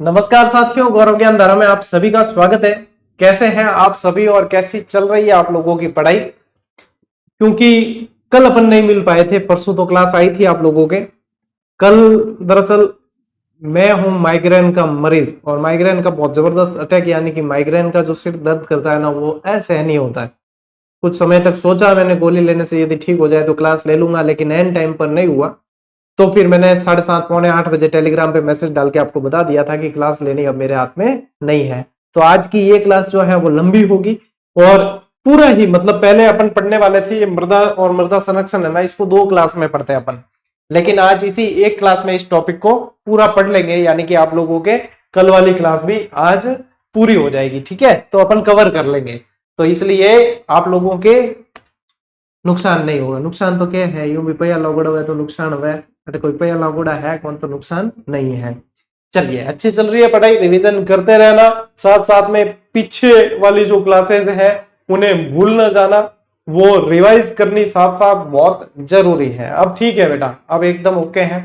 नमस्कार साथियों, गौरव ज्ञान धारा में आप सभी का स्वागत है। कैसे हैं आप सभी और कैसी चल रही है आप लोगों की पढ़ाई? क्योंकि कल अपन नहीं मिल पाए थे, परसों तो क्लास आई थी आप लोगों के। कल दरअसल मैं हूं माइग्रेन का मरीज और माइग्रेन का बहुत जबरदस्त अटैक, यानी कि माइग्रेन का जो सिर दर्द करता है ना, वो असहनीय होता है। कुछ समय तक सोचा मैंने गोली लेने से यदि ठीक हो जाए तो क्लास ले लूंगा, लेकिन एन टाइम पर नहीं हुआ। तो फिर मैंने 7:30 पौने 8 बजे टेलीग्राम पे मैसेज डाल के आपको बता दिया था कि क्लास लेनी अब मेरे हाथ में नहीं है। तो आज की ये क्लास जो है वो लंबी होगी और पूरा ही मतलब पहले अपन पढ़ने वाले थे ये मृदा और मृदा संरक्षण है ना, इसको 2 क्लास में पढ़ते हैं अपन, लेकिन आज इसी एक क्लास में इस टॉपिक को पूरा पढ़ लेंगे, यानी कि आप लोगों के कल वाली क्लास भी आज पूरी हो जाएगी। ठीक है, तो अपन कवर कर लेंगे, तो इसलिए आप लोगों के नुकसान नहीं होगा। नुकसान तो क्या है, यूं भी पैया लगड़ा हुआ है तो नुकसान हुआ है, अरे कोई पैया लगड़ा है कौन, तो नुकसान नहीं है। चलिए, अच्छी चल रही है पढ़ाई, रिवीजन करते रहना, साथ साथ में पीछे वाली जो क्लासेस है उन्हें भूल न जाना, वो रिवाइज करनी साथ साथ बहुत जरूरी है। अब ठीक है बेटा, अब एकदम ओके है।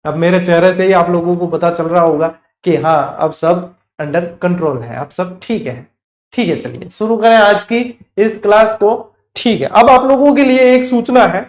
अब मेरे चेहरे से ही आप लोगों को पता चल रहा होगा कि हाँ, अब सब अंडर कंट्रोल है, अब सब ठीक है। ठीक है, चलिए शुरू करें आज की इस क्लास को। ठीक है, अब आप लोगों के लिए एक सूचना है,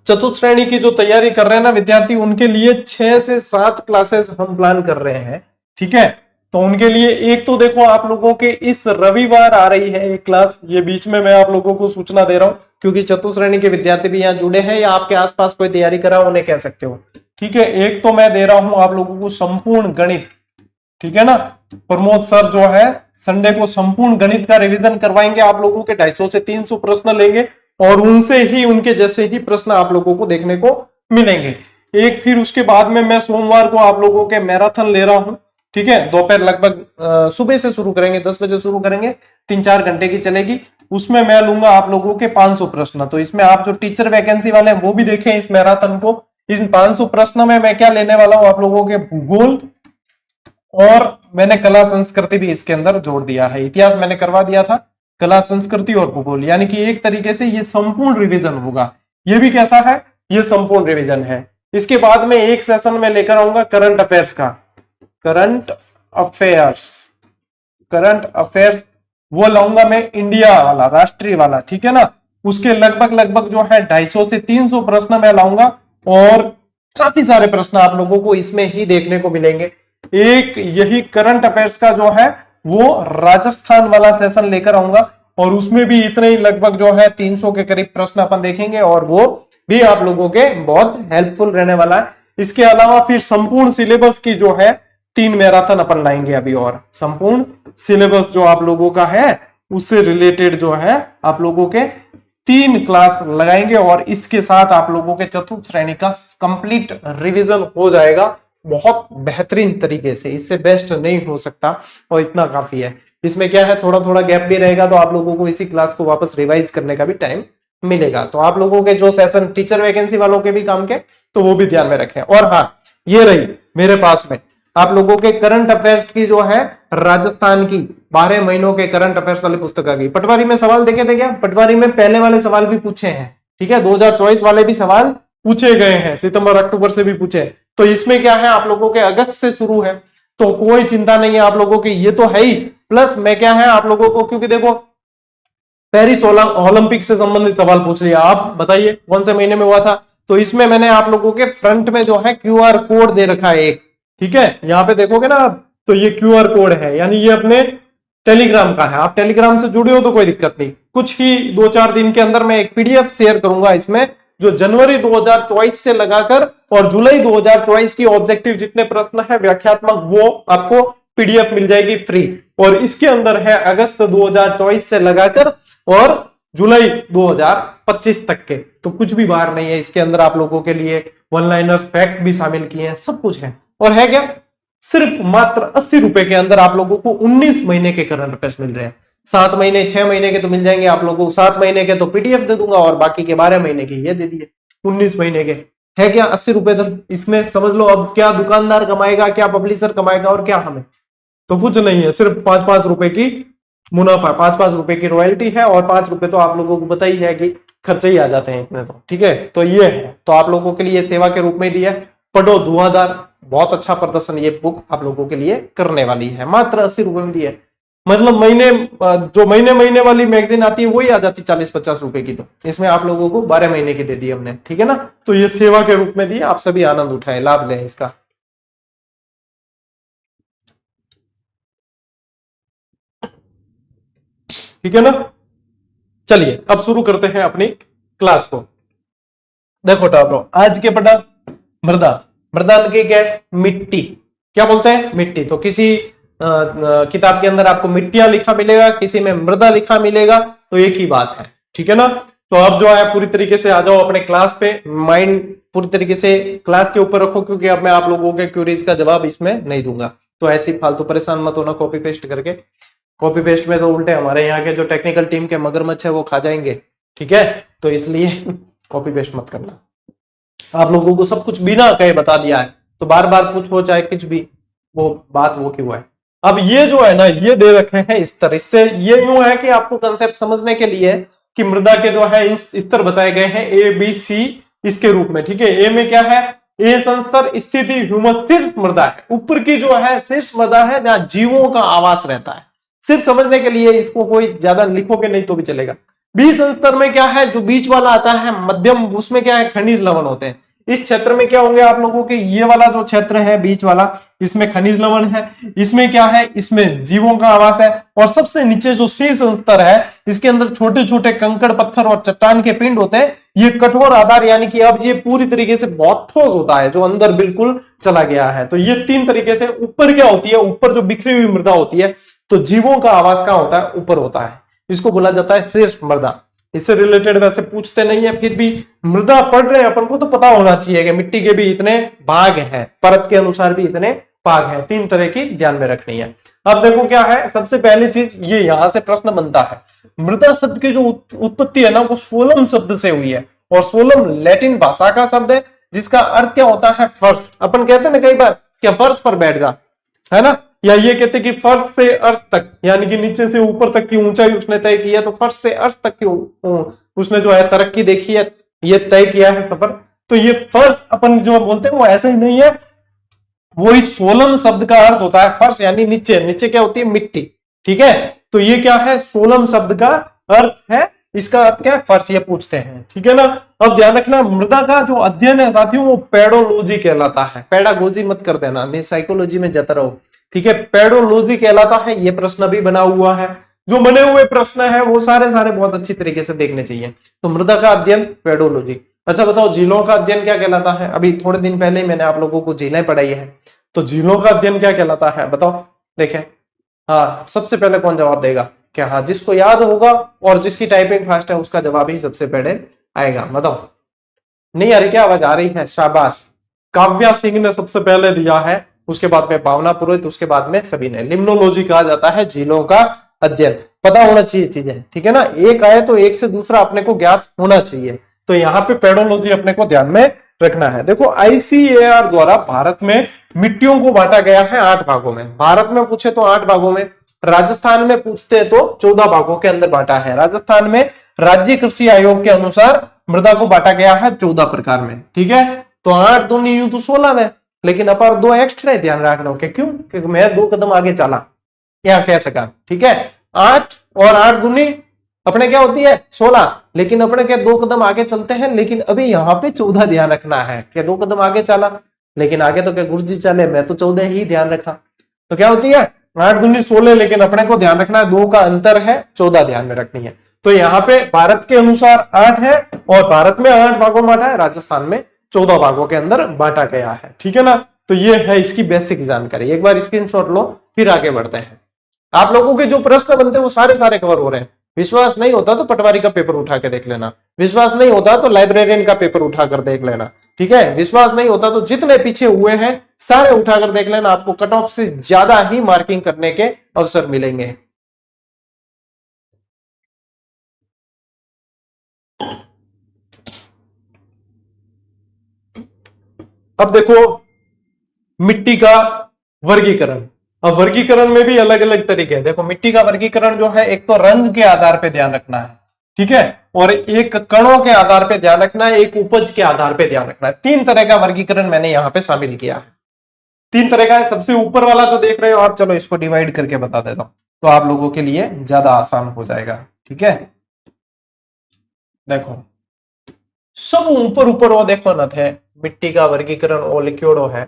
चतुर्थ श्रेणी की जो तैयारी कर रहे हैं ना विद्यार्थी, उनके लिए 6 से 7 क्लासेस हम प्लान कर रहे हैं। ठीक है, तो उनके लिए एक तो देखो आप लोगों के इस रविवार आ रही है एक क्लास, ये बीच में मैं आप लोगों को सूचना दे रहा हूं क्योंकि चतुर्थ श्रेणी के विद्यार्थी भी यहाँ जुड़े हैं या आपके आसपास कोई तैयारी कर रहा हो उन्हें कह सकते हो। ठीक है, एक तो मैं दे रहा हूं आप लोगों को संपूर्ण गणित। ठीक है ना, प्रमोद सर जो है संडे को संपूर्ण गणित का रिवीजन करवाएंगे आप लोगों के, 250 से 300 प्रश्न लेंगे और उनसे ही उनके जैसे ही प्रश्न आप लोगों को देखने को मिलेंगे। एक फिर उसके बाद में मैं सोमवार को आप लोगों के मैराथन ले रहा हूं। ठीक है, दोपहर लगभग सुबह से शुरू करेंगे, 10 बजे शुरू करेंगे, 3-4 घंटे की चलेगी। उसमें मैं लूंगा आप लोगों के 500 प्रश्न। तो इसमें आप जो टीचर वैकेंसी वाले हैं वो भी देखें इस मैराथन को। इन 500 प्रश्न में मैं क्या लेने वाला हूं, आप लोगों के भूगोल और मैंने कला संस्कृति भी इसके अंदर जोड़ दिया है। इतिहास मैंने करवा दिया था, कला संस्कृति और भूगोल, यानी कि एक तरीके से ये संपूर्ण रिवीजन होगा। ये भी कैसा है, ये संपूर्ण रिवीजन है। इसके बाद में एक सेशन में लेकर आऊंगा करंट अफेयर्स का, करंट अफेयर्स वो लाऊंगा मैं इंडिया वाला, राष्ट्रीय वाला। ठीक है ना, उसके लगभग जो है 250 से 300 प्रश्न मैं लाऊंगा और काफी सारे प्रश्न आप लोगों को इसमें ही देखने को मिलेंगे। एक यही करंट अफेयर्स का जो है वो राजस्थान वाला सेशन लेकर आऊंगा और उसमें भी इतने ही लगभग जो है 300 के करीब प्रश्न अपन देखेंगे और वो भी आप लोगों के बहुत हेल्पफुल रहने वाला है। इसके अलावा फिर संपूर्ण सिलेबस की जो है 3 मैराथन अपन लाएंगे अभी, और संपूर्ण सिलेबस जो आप लोगों का है उससे रिलेटेड जो है आप लोगों के 3 क्लास लगाएंगे और इसके साथ आप लोगों के चतुर्थ श्रेणी का कंप्लीट रिवीजन हो जाएगा बहुत बेहतरीन तरीके से। इससे बेस्ट नहीं हो सकता और इतना काफी है। इसमें क्या है, थोड़ा थोड़ा गैप भी रहेगा तो आप लोगों को इसी क्लास को वापस रिवाइज करने का भी टाइम मिलेगा। तो आप लोगों के जो सेशन टीचर वैकेंसी वालों के भी काम के, तो वो भी ध्यान में रखें। और हाँ, ये रही मेरे पास में आप लोगों के करंट अफेयर्स की जो है राजस्थान की 12 महीनों के करंट अफेयर्स वाली पुस्तक आ गई। पटवारी में सवाल देखे थे क्या? पटवारी में पहले वाले सवाल भी पूछे हैं। ठीक है, 2024 वाले भी सवाल पूछे गए हैं, सितंबर अक्टूबर से भी पूछे। तो इसमें क्या है, आप लोगों के अगस्त से शुरू है, तो कोई चिंता नहीं है आप लोगों की, ये तो है ही। प्लस मैं क्या है आप लोगों को, क्योंकि देखो पेरिस ओलंपिक से संबंधित सवाल पूछ लिया, आप बताइए कौन से महीने में हुआ था। तो इसमें मैंने आप लोगों के फ्रंट में जो है QR कोड दे रखा है एक। ठीक है, यहां पे देखोगे ना आप, तो ये QR कोड है, यानी ये अपने टेलीग्राम का है। आप टेलीग्राम से जुड़े हो तो कोई दिक्कत नहीं, कुछ ही 2-4 दिन के अंदर मैं एक PDF शेयर करूंगा इसमें, जो जनवरी 2024 से लगाकर और जुलाई 2024 की ऑब्जेक्टिव जितने प्रश्न है व्याख्यात्मक, वो आपको PDF मिल जाएगी फ्री। और इसके अंदर है अगस्त 2024 से लगाकर और जुलाई 2025 तक के, तो कुछ भी बाहर नहीं है। इसके अंदर आप लोगों के लिए वन लाइनर्स फैक्ट भी शामिल किए हैं, सब कुछ है। और है क्या, सिर्फ मात्र 80 रुपए के अंदर आप लोगों को 19 महीने के करंट अफेयर्स मिल रहे हैं। 7 महीने 6 महीने के तो मिल जाएंगे आप लोगों को, 7 महीने के तो PDF दे दूंगा और बाकी के 12 महीने के ये दे दिए। 19 महीने के है क्या 80 रुपए दर। इसमें समझ लो अब क्या दुकानदार कमाएगा, क्या पब्लिशर कमाएगा और क्या हमें, तो कुछ नहीं है, सिर्फ 5-5 रुपए की मुनाफा, 5-5 रुपए की रॉयल्टी है और 5 रुपए तो आप लोगों को पता ही है कि खर्चे ही आ जाते हैं इतने तो। ठीक है, तो ये है, तो आप लोगों के लिए सेवा के रूप में दिया, पढ़ो धुआंधार, बहुत अच्छा प्रदर्शन ये बुक आप लोगों के लिए करने वाली है। मात्र 80 रुपए में दी है, मतलब महीने जो महीने महीने वाली मैगजीन आती है वही आ जाती 40-50 रुपए की, तो इसमें आप लोगों को 12 महीने की दे दी हमने, ठीक है ना। तो ये सेवा के रूप में दी, आप सभी आनंद उठाए, लाभ लें इसका। ठीक है ना। चलिए अब शुरू करते हैं अपनी क्लास को। देखो टाब्रो, आज के पढ़ा मृदा, मृदा के क्या है, मिट्टी, क्या बोलते हैं, मिट्टी। तो किसी किताब के अंदर आपको मिट्टियां लिखा मिलेगा, किसी में मृदा लिखा मिलेगा, तो एक ही बात है, ठीक है ना। तो अब जो है पूरी तरीके से आ जाओ अपने क्लास पे, माइंड पूरी तरीके से क्लास के ऊपर रखो, क्योंकि अब मैं आप लोगों के क्वेरीज का जवाब इसमें नहीं दूंगा। तो ऐसी फालतू परेशान मत होना कॉपी पेस्ट करके, कॉपी पेस्ट में तो उल्टे हमारे यहाँ के जो टेक्निकल टीम के मगरमच्छ है वो खा जाएंगे, ठीक है। तो इसलिए कॉपी पेस्ट मत करना। आप लोगों को सब कुछ बिना कहे बता दिया है, तो बार बार पूछो चाहे कुछ भी, वो बात वो क्यों है। अब ये जो है ना, ये दे रखे हैं स्तर, इससे ये यूं है कि आपको कंसेप्ट समझने के लिए कि मृदा के जो है इस स्तर बताए गए हैं ए बी सी इसके रूप में, ठीक है। ए में क्या है, ए संस्तर स्थिति ह्यूमस शीर्ष मृदा है, ऊपर की जो है शीर्ष मृदा है जहां जीवों का आवास रहता है। सिर्फ समझने के लिए, इसको कोई ज्यादा लिखोगे नहीं तो भी चलेगा। बी संस्तर में क्या है, जो बीच वाला आता है मध्यम, उसमें क्या है, खनिज लवण होते हैं। इस क्षेत्र में क्या होंगे आप लोगों के, ये वाला जो क्षेत्र है बीच वाला, इसमें खनिज लवण है। इसमें क्या है, इसमें जीवों का आवास है। और सबसे नीचे जो सी संस्तर है, इसके अंदर छोटे छोटे कंकड़ पत्थर और चट्टान के पिंड होते हैं। ये कठोर आधार, यानी कि अब ये पूरी तरीके से बहुत ठोस होता है, जो अंदर बिल्कुल चला गया है। तो ये तीन तरीके से, ऊपर क्या होती है, ऊपर जो बिखरी हुई मृदा होती है, तो जीवों का आवास कहां होता है, ऊपर होता है, इसको बोला जाता है शीर्ष मृदा। इससे रिलेटेड वैसे पूछते नहीं है, फिर भी मृदा पढ़ रहे हैं अपन को तो पता होना चाहिए कि मिट्टी के भी इतने भाग हैं, परत के अनुसार भी इतने भाग हैं, तीन तरह की ध्यान में रखनी है। अब देखो क्या है, सबसे पहली चीज ये यहां से प्रश्न बनता है, मृदा शब्द की जो उत्पत्ति है ना, वो सोलम शब्द से हुई है। और सोलम लैटिन भाषा का शब्द है, जिसका अर्थ क्या होता है, फर्श। अपन कहते हैं ना कई बार, क्या फर्श पर बैठ जा, है ना। या ये कहते हैं कि फर्श से अर्श तक, यानी कि नीचे से ऊपर तक की ऊंचाई उसने तय की है, तो फर्श से अर्श तक की उसने जो है तरक्की देखी है, ये तय किया है सफर। तो ये फर्श अपन जो बोलते हैं वो ऐसे ही नहीं है, वो इस सोलम शब्द का अर्थ होता है फर्श, यानी नीचे। नीचे क्या होती है, मिट्टी, ठीक है। तो ये क्या है, सोलम शब्द का अर्थ है, इसका अर्थ क्या है, फर्श, ये पूछते हैं, ठीक है ना। अब ध्यान रखना, मृदा का जो अध्ययन है साथियों, वो पेडोलॉजी कहलाता है। पेडागोजी मत कर देना, मैं साइकोलॉजी में जाता रहो, ठीक है। पेडोलॉजी कहलाता है। ये प्रश्न भी बना हुआ है, जो बने हुए प्रश्न है वो सारे बहुत अच्छी तरीके से देखने चाहिए। तो मृदा का अध्ययन, पेडोलॉजी। अच्छा बताओ, झीलों का अध्ययन क्या कहलाता है। अभी थोड़े दिन पहले ही मैंने आप लोगों को झीलें पढ़ाई है, तो झीलों का अध्ययन क्या कहलाता है, बताओ। देखें, हाँ, सबसे पहले कौन जवाब देगा, क्या, हाँ, जिसको याद होगा और जिसकी टाइपिंग फास्ट है उसका जवाब ही सबसे पहले आएगा। बताओ, नहीं आ रही क्या आवाज, आ रही है, शाबाश। काव्या सिंह ने सबसे पहले दिया है, उसके बाद में भावना पुरोहित, उसके बाद में सभी ने। लिम्नोलॉजी कहा जाता है झीलों का अध्ययन। पता होना चाहिए चीजें, ठीक है ना। एक आए तो एक से दूसरा अपने को ज्ञात होना चाहिए। तो यहाँ पे पेडोलॉजी अपने को ध्यान में रखना है। देखो, आईसीएआर द्वारा भारत में मिट्टियों को बांटा गया है 8 भागों में। भारत में पूछे तो 8 भागों में, राजस्थान में पूछते तो 14 भागों के अंदर बांटा है। राजस्थान में राज्य कृषि आयोग के अनुसार मृदा को बांटा गया है 14 प्रकार में, ठीक है। तो 8 दूनी यूं तो 16 में, लेकिन अपर 2 एक्स्ट्रा ध्यान रखना, क्यों, क्योंकि मैं 2 कदम आगे चला, यहां कह सका, ठीक है। 8 और 8 दूनी अपने क्या होती है 16, लेकिन अपने क्या 2 कदम आगे चलते हैं। लेकिन अभी यहाँ पे 14 ध्यान रखना है, क्या 2 कदम आगे चला, लेकिन आगे तो क्या गुरुजी चले, मैं तो 14 ही ध्यान रखा। तो क्या होती है 8 दूनी 16, लेकिन अपने को ध्यान रखना है 2 का अंतर है, 14 ध्यान में रखनी है। तो यहाँ पे भारत के अनुसार 8 है, और भारत में 8 भागों में बांटा है, राजस्थान में 14 भागों के अंदर बांटा गया है, ठीक है ना। तो ये है इसकी बेसिक जानकारी। एक बार स्क्रीनशॉट लो, फिर आगे बढ़ते हैं। आप लोगों के जो प्रश्न बनते हैं वो सारे कवर हो रहे हैं। विश्वास नहीं होता तो पटवारी का पेपर उठा के देख लेना, विश्वास नहीं होता तो लाइब्रेरियन का पेपर उठाकर देख लेना, ठीक है। विश्वास नहीं होता तो जितने पीछे हुए हैं सारे उठाकर देख लेना, आपको कट ऑफ से ज्यादा ही मार्किंग करने के अवसर मिलेंगे। अब देखो, मिट्टी का वर्गीकरण। अब वर्गीकरण में भी अलग अलग तरीके हैं। देखो, मिट्टी का वर्गीकरण जो है, एक तो रंग के आधार पे ध्यान रखना है, ठीक है, और एक कणों के आधार पे ध्यान रखना है, एक उपज के आधार पे ध्यान रखना है। 3 तरह का वर्गीकरण मैंने यहाँ पे शामिल किया है। तीन तरह का है। सबसे ऊपर वाला जो देख रहे हो आप, चलो इसको डिवाइड करके बता देता हूं तो आप लोगों के लिए ज्यादा आसान हो जाएगा। ठीक है, देखो सब ऊपर ऊपर वो देखो न थे, मिट्टी का वर्गीकरण और लिक्विडो है।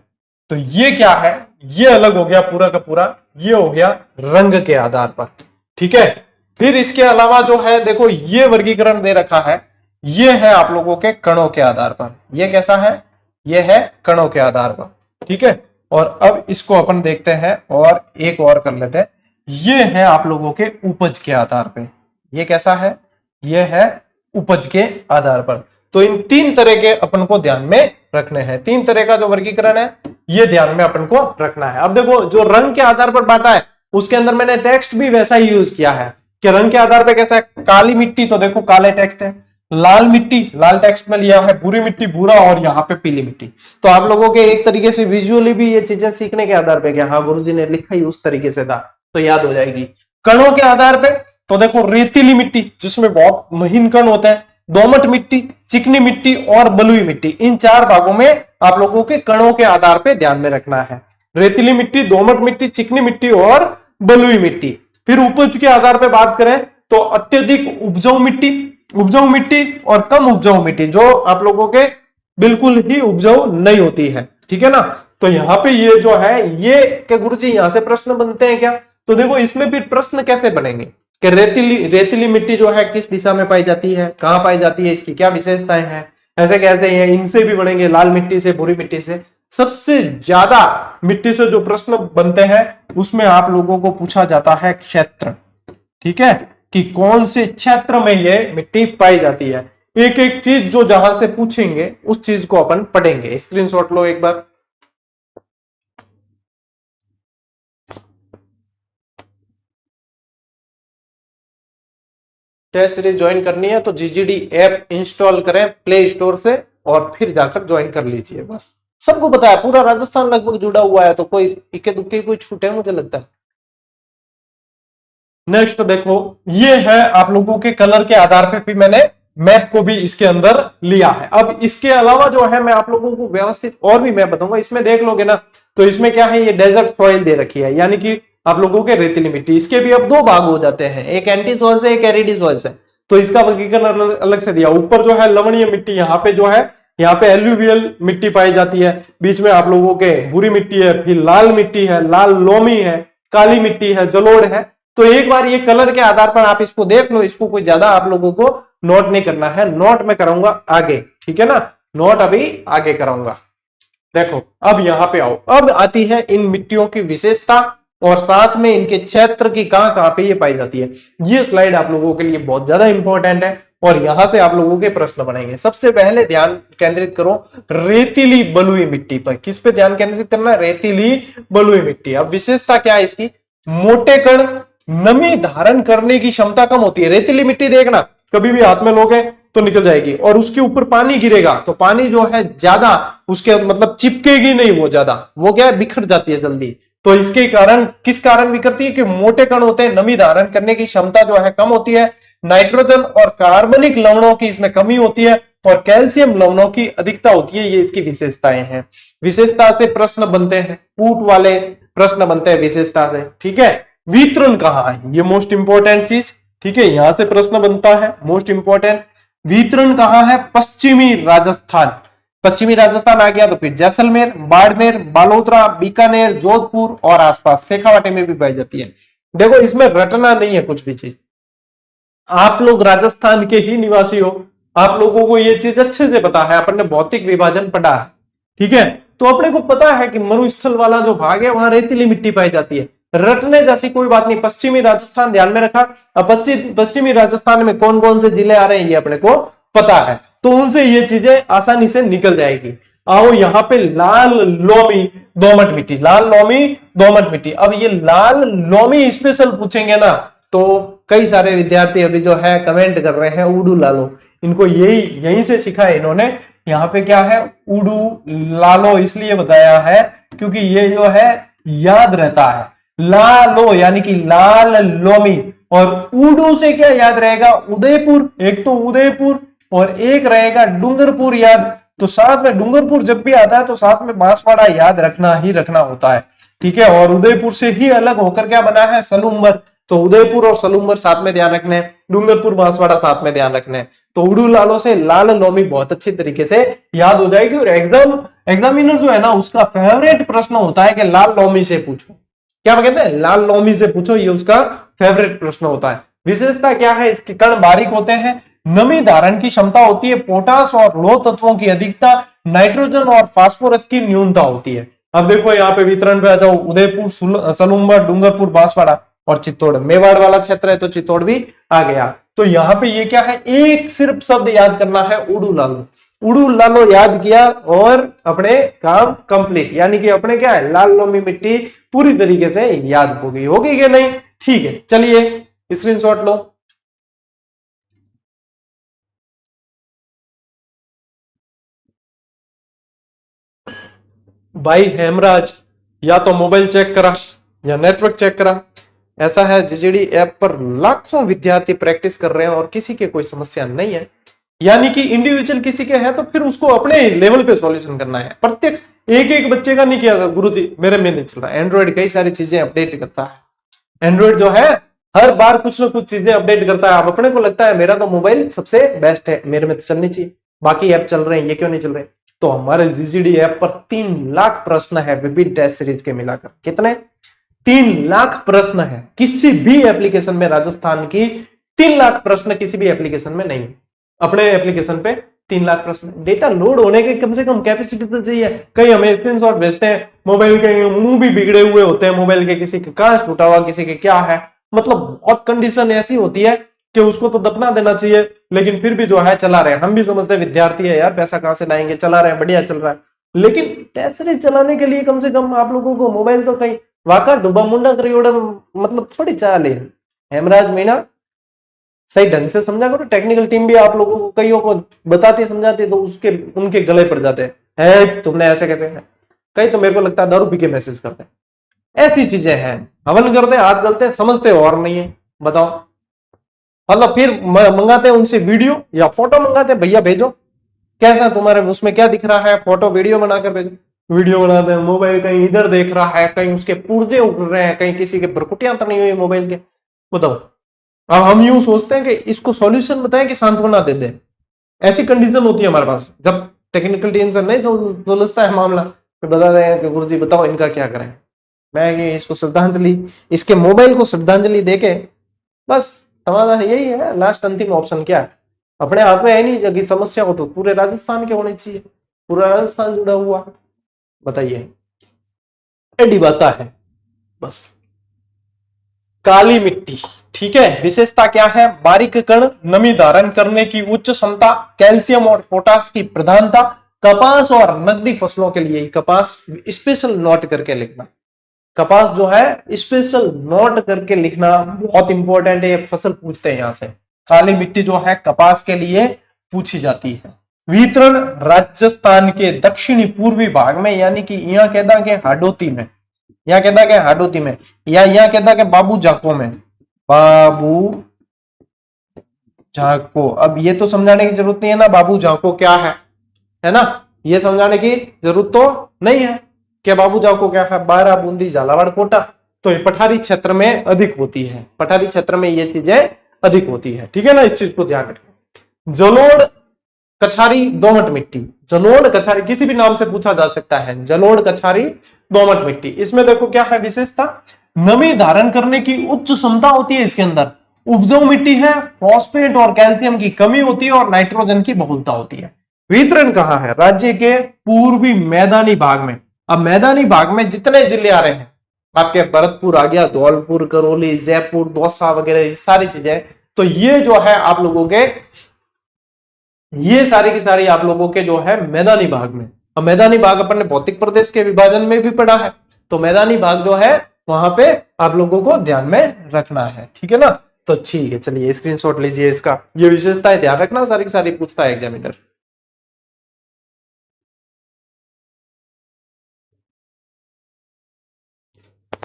तो ये क्या है, ये अलग हो गया पूरा का पूरा, ये हो गया रंग के आधार पर। ठीक है, फिर इसके अलावा जो है देखो ये वर्गीकरण दे रखा है, ये है आप लोगों के कणों के आधार पर। ये कैसा है, ये है कणों के आधार पर। ठीक है, और अब इसको अपन देखते हैं और एक और कर लेते हैं, ये है आप लोगों के उपज के आधार पे। ये कैसा है, ये है उपज के आधार पर। तो इन तीन तरह के अपन को ध्यान में रखने हैं, तीन तरह का जो वर्गीकरण है ये ध्यान में अपन को रखना है। अब देखो जो रंग के आधार पर बांटा है उसके अंदर मैंने टेक्स्ट भी वैसा ही यूज किया है कि रंग के आधार पर कैसा है, काली मिट्टी तो देखो काले टेक्स्ट है, लाल मिट्टी लाल टेक्स्ट में लिया है, भूरी मिट्टी भूरा, और यहाँ पे पीली मिट्टी। तो आप लोगों के एक तरीके से विजुअली भी ये चीजें सीखने के आधार पे क्या, हाँ गुरुजी ने लिखा ही उस तरीके से था तो याद हो जाएगी। कणों के आधार पे तो देखो रेतीली मिट्टी जिसमें बहुत महीन कण होते हैं, दोमट मिट्टी, चिकनी मिट्टी और बलुई मिट्टी, इन चार भागों में आप लोगों के कणों के आधार पे ध्यान में रखना है। रेतीली मिट्टी, दोमट मिट्टी, चिकनी मिट्टी और बलुई मिट्टी। फिर उपज के आधार पे बात करें तो अत्यधिक उपजाऊ मिट्टी और कम उपजाऊ मिट्टी, जो आप लोगों के बिल्कुल ही उपजाऊ नहीं होती है। ठीक है ना, तो यहाँ पे ये जो है ये के गुरुजी यहाँ से प्रश्न बनते हैं क्या, तो देखो इसमें फिर प्रश्न कैसे बनेंगे कि रेतीली मिट्टी जो है किस दिशा में पाई जाती है, कहां पाई जाती है, इसकी क्या विशेषताएं हैं, ऐसे कैसे हैं, इनसे भी बनेंगे, लाल मिट्टी से, भूरी मिट्टी से। सबसे ज्यादा मिट्टी से जो प्रश्न बनते हैं उसमें आप लोगों को पूछा जाता है क्षेत्र। ठीक है, कि कौन से क्षेत्र में ये मिट्टी पाई जाती है। एक एक चीज जो जहां से पूछेंगे उस चीज को अपन पढ़ेंगे। स्क्रीनशॉट लो एक बार। टेस्ट सीरीज ज्वाइन करनी है तो जीजीडी ऐप इंस्टॉल करें प्ले स्टोर से और फिर जाकर ज्वाइन कर लीजिए। बस सबको पता है, पूरा राजस्थान लगभग जुड़ा हुआ है, तो कोई इक्के दुक्के कोई छूटे मुझे लगता है। नेक्स्ट देखो ये है आप लोगों के कलर के आधार पे भी मैंने मैप को भी इसके अंदर लिया है। अब इसके अलावा जो है मैं आप लोगों को व्यवस्थित और भी मैप बताऊंगा। इसमें देख लोगे ना तो इसमें क्या है, ये डेजर्ट सॉइल दे रखी है, यानी कि आप लोगों के रेतीली मिट्टी। इसके भी अब दो भाग हो जाते हैं, एक एंटी सॉइल से एक एरिडी सॉइल से, तो इसका वर्गीकरण अलग से दिया। ऊपर जो है लवणीय मिट्टी, यहाँ पे जो है यहाँ पे एल्यूवियल मिट्टी पाई जाती है, बीच में आप लोगों के भूरी मिट्टी है, फिर लाल मिट्टी है, लाल लोमी है, काली मिट्टी है, जलोढ़ है। तो एक बार ये कलर के आधार पर आप इसको देख लो, इसको कोई ज्यादा आप लोगों को नोट नहीं करना है, नोट में कराऊंगा आगे। ठीक है ना, नोट अभी आगे कराऊंगा। देखो अब यहां पे आओ, अब आती है इन मिट्टियों की विशेषता और साथ में इनके क्षेत्र की कहां पे ये पाई जाती है। ये स्लाइड आप लोगों के लिए बहुत ज्यादा इंपॉर्टेंट है और यहां से आप लोगों के प्रश्न बनेंगे। सबसे पहले ध्यान केंद्रित करो रेतीली बलुई मिट्टी पर। किस पे ध्यान केंद्रित करना है, रेतीली बलुई मिट्टी। अब विशेषता क्या है इसकी, मोटे कण, नमी धारण करने की क्षमता कम होती है। रेतीली मिट्टी देखना कभी भी हाथ में लोगे तो निकल जाएगी, और उसके ऊपर पानी गिरेगा तो पानी जो है ज्यादा उसके मतलब चिपकेगी नहीं, वो ज्यादा वो क्या है बिखर जाती है जल्दी। तो इसके कारण किस कारण बिखरती है कि मोटे कण होते हैं, नमी धारण करने की क्षमता जो है कम होती है, नाइट्रोजन और कार्बनिक लवणों की इसमें कमी होती है और कैल्शियम लवणों की अधिकता होती है। ये इसकी विशेषताएं हैं। विशेषता से प्रश्न बनते हैं, कूट वाले प्रश्न बनते हैं विशेषता से। ठीक है, वितरण कहाँ है, ये मोस्ट इंपॉर्टेंट चीज। ठीक है, यहां से प्रश्न बनता है मोस्ट इंपॉर्टेंट, वितरण कहाँ है, पश्चिमी राजस्थान। पश्चिमी राजस्थान आ गया तो फिर जैसलमेर, बाड़मेर, बालोतरा, बीकानेर, जोधपुर और आसपास शेखावाटी में भी पाई जाती है। देखो इसमें रटना नहीं है कुछ भी चीज, आप लोग राजस्थान के ही निवासी हो, आप लोगों को ये चीज अच्छे से पता है, अपन ने भौतिक विभाजन पढ़ा है। ठीक है, तो अपने को पता है कि मरुस्थल वाला जो भाग है वहां रेतीली मिट्टी पाई जाती है। रटने जैसी कोई बात नहीं। पश्चिमी राजस्थान ध्यान में रखा। अब पश्चिमी राजस्थान में कौन कौन से जिले आ रहे हैं ये अपने को पता है, तो उनसे ये चीजें आसानी से निकल जाएगी। आओ यहाँ पे लाल लोमी दोमट मिट्टी, लाल लोमी दोमट मिट्टी। अब ये लाल लोमी स्पेशल पूछेंगे ना तो कई सारे विद्यार्थी अभी जो है कमेंट कर रहे हैं उडू लालो, इनको यहीं से सिखा है इन्होंने। यहाँ पे क्या है, उडू लालो इसलिए बताया है क्योंकि ये जो है याद रहता है, लालो यानी कि लाल लोमी। और उडू से क्या याद रहेगा, उदयपुर, एक तो उदयपुर और एक रहेगा डूंगरपुर याद। तो साथ में डूंगरपुर जब भी आता है तो साथ में बांसवाड़ा याद रखना ही रखना होता है, ठीक है। और उदयपुर से ही अलग होकर क्या बना है, सलूम्बर। तो उदयपुर और सलूम्बर साथ में ध्यान रखने, डूंगरपुर बांसवाड़ा साथ में ध्यान रखने। तो उड़ू लालो से लाल लोमी बहुत अच्छी तरीके से याद हो जाएगी। और एग्जामिनर जो है ना, उसका फेवरेट प्रश्न होता है कि लाल लोमी से पूछो। क्या कहते हैं, लाल लोमी से पूछो, ये उसका फेवरेट प्रश्न होता है। विशेषता क्या है, इसके कण बारीक होते हैं, नमी धारण की क्षमता होती है, पोटास और लौह तत्वों की अधिकता, नाइट्रोजन और फास्फोरस की न्यूनता होती है। अब देखो यहाँ पे वितरण पे आ जाओ, उदयपुर, सलूम्बर, डूंगरपुर, बांसवाड़ा और चित्तौड़। मेवाड़ वाला क्षेत्र है तो चित्तौड़ भी आ गया। तो यहाँ पे ये क्या है, एक सिर्फ शब्द याद करना है, उड़ू लालो। उड़ू लालो याद किया और अपने काम कंप्लीट, यानी कि अपने क्या है, लाल लोमी मिट्टी पूरी तरीके से याद होगी कि नहीं। ठीक है, चलिए स्क्रीनशॉट लो। भाई हेमराज या तो मोबाइल चेक करा या नेटवर्क चेक करा। ऐसा है, जीजीडी ऐप पर लाखों विद्यार्थी प्रैक्टिस कर रहे हैं और किसी के कोई समस्या नहीं है। यानी कि इंडिविजुअल किसी के है तो फिर उसको अपने लेवल पे सॉल्यूशन करना है। प्रत्यक्ष एक एक बच्चे का नहीं किया, गुरुजी मेरे में नहीं चल रहा। एंड्रॉइड कई सारी चीजें अपडेट करता है। एंड्रॉइड जो है हर बार कुछ ना कुछ चीजें अपडेट करता है। आप अपने को लगता है मेरा तो मोबाइल सबसे बेस्ट है, मेरे में तो चलनी चाहिए, बाकी ऐप चल रहे हैं, ये क्यों नहीं चल रहे। तो हमारे जीजीडी ऐप पर 3 लाख प्रश्न है विभिन्न टेस्ट सीरीज के मिलाकर। कितने, 3 लाख प्रश्न है। किसी भी एप्लीकेशन में राजस्थान की 3 लाख प्रश्न किसी भी एप्लीकेशन में नहीं है। अपने एप्लीकेशन पे 3 लाख प्रश्न। डेटा लोड होने के कम से कम कैपेसिटी तो चाहिए। कहीं हमें स्क्रीनशॉट भेजते हैं, मोबाइल के मुंह भी बिगड़े हुए होते हैं, मोबाइल के किसी के कांच टूटा हुआ, किसी के क्या है, मतलब बहुत कंडीशन ऐसी होती है कि उसको तो दफना देना चाहिए, लेकिन फिर भी जो है चला रहे हैं। हम भी समझते हैं विद्यार्थी है यार, पैसा कहां से लाएंगे, चला रहे हैं, बढ़िया चल रहा है। लेकिन टेस्ट सीरीज चलाने के लिए कम से कम आप लोगों को मोबाइल तो कहीं वाका डुबा मुंडा करियोड़ा, मतलब थोड़ी चाल है। हेमराज मीना सही ढंग से समझा करो। टेक्निकल टीम भी आप लोगों को कईयों को बताती समझाती तो उसके उनके गले पड़ जाते हैं, तुमने ऐसे कैसे है? कई तो मेरे को लगता है दारू पी के मैसेज करते हैं। ऐसी चीजें हैं, हवन करते हाथ जलते, समझते और नहीं है। बताओ, मतलब फिर मंगाते हैं उनसे वीडियो या फोटो मंगाते हैं, भैया भेजो कैसा तुम्हारे उसमें क्या दिख रहा है, फोटो वीडियो बनाकर भेजो। वीडियो बनाते हैं, मोबाइल कहीं इधर देख रहा है, कहीं उसके पुर्जे उड़ रहे हैं, कहीं किसी के भरकुटियां तनी हुई मोबाइल के। बताओ, अब हम यूं सोचते हैं कि इसको सॉल्यूशन बताएं कि सांत्वना दे दें। ऐसी कंडीशन होती है हमारे पास। जब टेक्निकल टीम से नहीं सुलझता है मामला, फिर बता दें कि गुरुजी बताओ इनका क्या करें। मैं इसको श्रद्धांजलि, इसके मोबाइल को श्रद्धांजलि देके बस समाधान यही है। लास्ट अंतिम ऑप्शन क्या है, अपने हाथ में है नहीं। जब समस्या हो तो पूरे राजस्थान के होने चाहिए, पूरा राजस्थान जुड़ा हुआ। बताइए, एडी बाता है बस। काली मिट्टी, ठीक है, विशेषता क्या है, बारीक कण, नमी धारण करने की उच्च क्षमता, कैल्शियम और पोटास की प्रधानता, कपास और नकदी फसलों के लिए कपास स्पेशल नोट करके लिखना। कपास जो है स्पेशल नोट करके लिखना बहुत इंपॉर्टेंट है। ये फसल पूछते हैं यहां से। काली मिट्टी जो है कपास के लिए पूछी जाती है। वितरण राजस्थान के दक्षिणी पूर्वी भाग में, यानी कि यहाँ कहता के हाडोती में, यहाँ कहता के हाडोती में, या यहाँ कहता के बाबू जाको में। बाबू जाको, अब ये तो समझाने की जरूरत नहीं है ना, बाबू जाको क्या है ना, ये समझाने की जरूरत तो नहीं है कि बाबू जाको क्या है। बारा, बूंदी, झालावाड़, कोटा, तो ये पठारी क्षेत्र में अधिक होती है। पठारी क्षेत्र में ये चीजें अधिक होती है, ठीक है ना, इस चीज को ध्यान रखें। जलोढ़, कछारी, दोमट मिट्टी। जलोढ़, कछारी किसी भी नाम से पूछा जा सकता है। जलोढ़, कछारी, दोमट मिट्टी। इसमें देखो क्या है विशेषता, नमी धारण करने की उच्च क्षमता होती है इसके अंदर। उपजाऊ मिट्टी है, फॉस्फेट और कैल्शियम की कमी होती है और नाइट्रोजन की बहुलता होती है। वितरण कहां है, राज्य के पूर्वी मैदानी भाग में। अब मैदानी भाग में जितने जिले आ रहे हैं आपके, भरतपुर आ गया, धौलपुर, करौली, जयपुर, दौसा वगैरह सारी चीजें, तो ये जो है आप लोगों के, ये सारी की सारी आप लोगों के जो है मैदानी भाग में। अब मैदानी भाग अपन ने भौतिक प्रदेश के विभाजन में भी पढ़ा है, तो मैदानी भाग जो है वहां पे आप लोगों को ध्यान में रखना है, ठीक है ना। तो ठीक है, चलिए स्क्रीनशॉट लीजिए इसका। ये विशेषताएं ध्यान रखना, सारी की सारी पूछता है एग्जामिनर।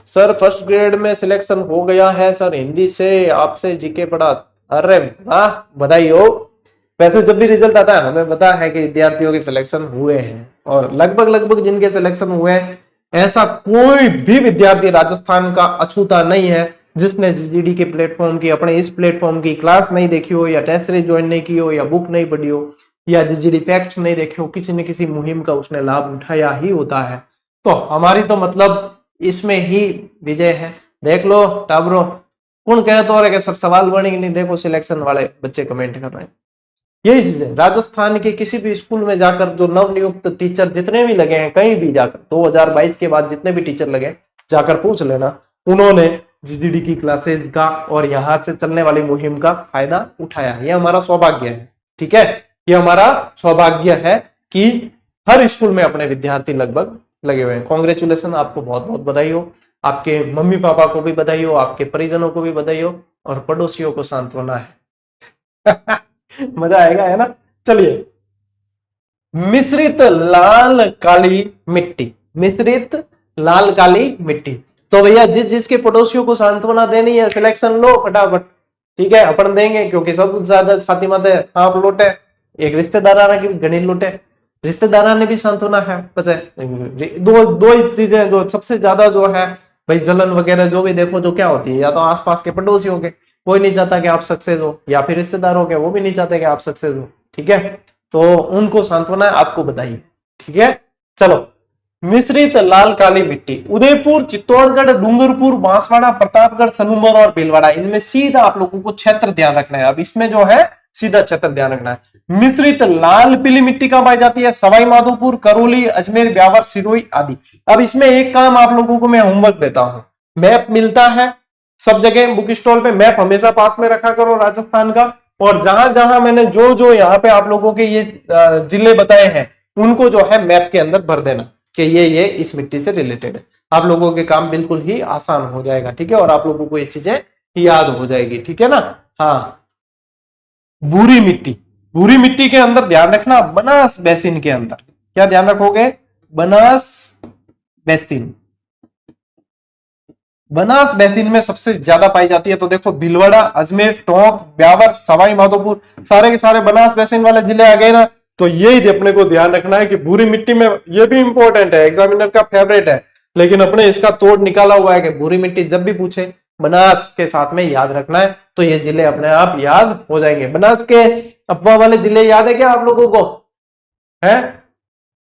सर फर्स्ट ग्रेड में सिलेक्शन हो गया है सर, हिंदी से आपसे जीके पढ़ा। अरे वाह, बधाई हो। वैसे जब भी रिजल्ट आता है हमें पता है कि विद्यार्थियों के सिलेक्शन हुए हैं, और लगभग जिनके सिलेक्शन हुए हैं, ऐसा कोई भी विद्यार्थी राजस्थान का अछूता नहीं है जिसने जीडी के प्लेटफॉर्म की, अपने इस प्लेटफॉर्म की क्लास नहीं देखी हो, या टेस्ट सीरीज ज्वाइन नहीं की हो, या बुक नहीं पढ़ी हो, या जीडी फैक्ट्स नहीं देखे हो। किसी न किसी मुहिम का उसने लाभ उठाया ही होता है। तो हमारी तो मतलब इसमें ही विजय है। देख लो टाबरो, कौन कहे तो सर सवाल बनेंगे नहीं, देखो सिलेक्शन वाले बच्चे कमेंट कर रहे हैं। यही चीज है, राजस्थान के किसी भी स्कूल में जाकर जो नवनियुक्त टीचर जितने भी लगे हैं, कहीं भी जाकर 2022 के बाद जितने भी टीचर लगे जाकर पूछ लेना, उन्होंने जीडीडी की क्लासेस का और यहाँ से चलने वाली मुहिम का फायदा उठाया है। ये हमारा सौभाग्य है, ठीक है, ये हमारा सौभाग्य है कि हर स्कूल में अपने विद्यार्थी लगभग लगे हुए हैं। कॉन्ग्रेचुलेशन, आपको बहुत बहुत बधाई हो, आपके मम्मी पापा को भी बधाई हो, आपके परिजनों को भी बधाई हो, और पड़ोसियों को सांत्वना है। मजा आएगा, है ना। चलिए, मिश्रित लाल काली मिट्टी, मिश्रित लाल काली मिट्टी। तो भैया जिसके पड़ोसियों को सांत्वना देनी है, सिलेक्शन लो फटाफट, ठीक है, अपन देंगे, क्योंकि सबसे ज्यादा छाती माते आप लोटे, एक रिश्तेदार की घनी लोटे, रिश्तेदार ने भी सांत्वना है। पता है दो ही चीजें जो सबसे ज्यादा जो है भाई, जलन वगैरह जो भी देखो जो क्या होती है, या तो आसपास के पड़ोसियों के, कोई नहीं चाहता कि आप सक्सेस हो, या फिर रिश्तेदारों के, वो भी नहीं चाहते कि आप सक्सेस हो, ठीक है, तो उनको सांत्वना, आपको बताइए, ठीक है। चलो, मिश्रित लाल काली मिट्टी, उदयपुर, चित्तौड़गढ़, डूंगरपुर, बांसवाड़ा, प्रतापगढ़, सनूमर और भीलवाड़ा, इनमें सीधा आप लोगों को क्षेत्र ध्यान रखना है। अब इसमें जो है सीधा क्षेत्र ध्यान रखना है। मिश्रित लाल पीली मिट्टी कहां पाई जाती है? सवाई माधोपुर, करौली, अजमेर, ब्यावर, सिरोही आदि। अब इसमें एक काम आप लोगों को मैं होमवर्क देता हूं, मैप मिलता है सब जगह बुक स्टॉल पे, मैप हमेशा पास में रखा करो राजस्थान का, और जहां जहां मैंने जो जो यहाँ पे आप लोगों के ये जिले बताए हैं, उनको जो है मैप के अंदर भर देना कि ये इस मिट्टी से रिलेटेड है। आप लोगों के काम बिल्कुल ही आसान हो जाएगा, ठीक है, और आप लोगों को ये चीजें याद हो जाएगी, ठीक है ना। हाँ, भूरी मिट्टी, भूरी मिट्टी के अंदर ध्यान रखना, बनास बेसिन के अंदर क्या ध्यान रखोगे? बनास बेसिन, बनास बेसिन में सबसे ज्यादा पाई जाती है। तो देखो भीलवाड़ा, अजमेर, टोंक, ब्यावर, सवाई माधोपुर, सारे के सारे बनास बेसिन वाले जिले आ गए ना। तो यही अपने को ध्यान रखना है कि भूरी मिट्टी में, ये भी इंपॉर्टेंट है, एग्जामिनर का फेवरेट है, लेकिन अपने इसका तोड़ निकाला हुआ है कि भूरी मिट्टी जब भी पूछे बनास के साथ में याद रखना है, तो ये जिले अपने आप याद हो जाएंगे। बनास के अफवाह वाले जिले याद है क्या आप लोगों को? है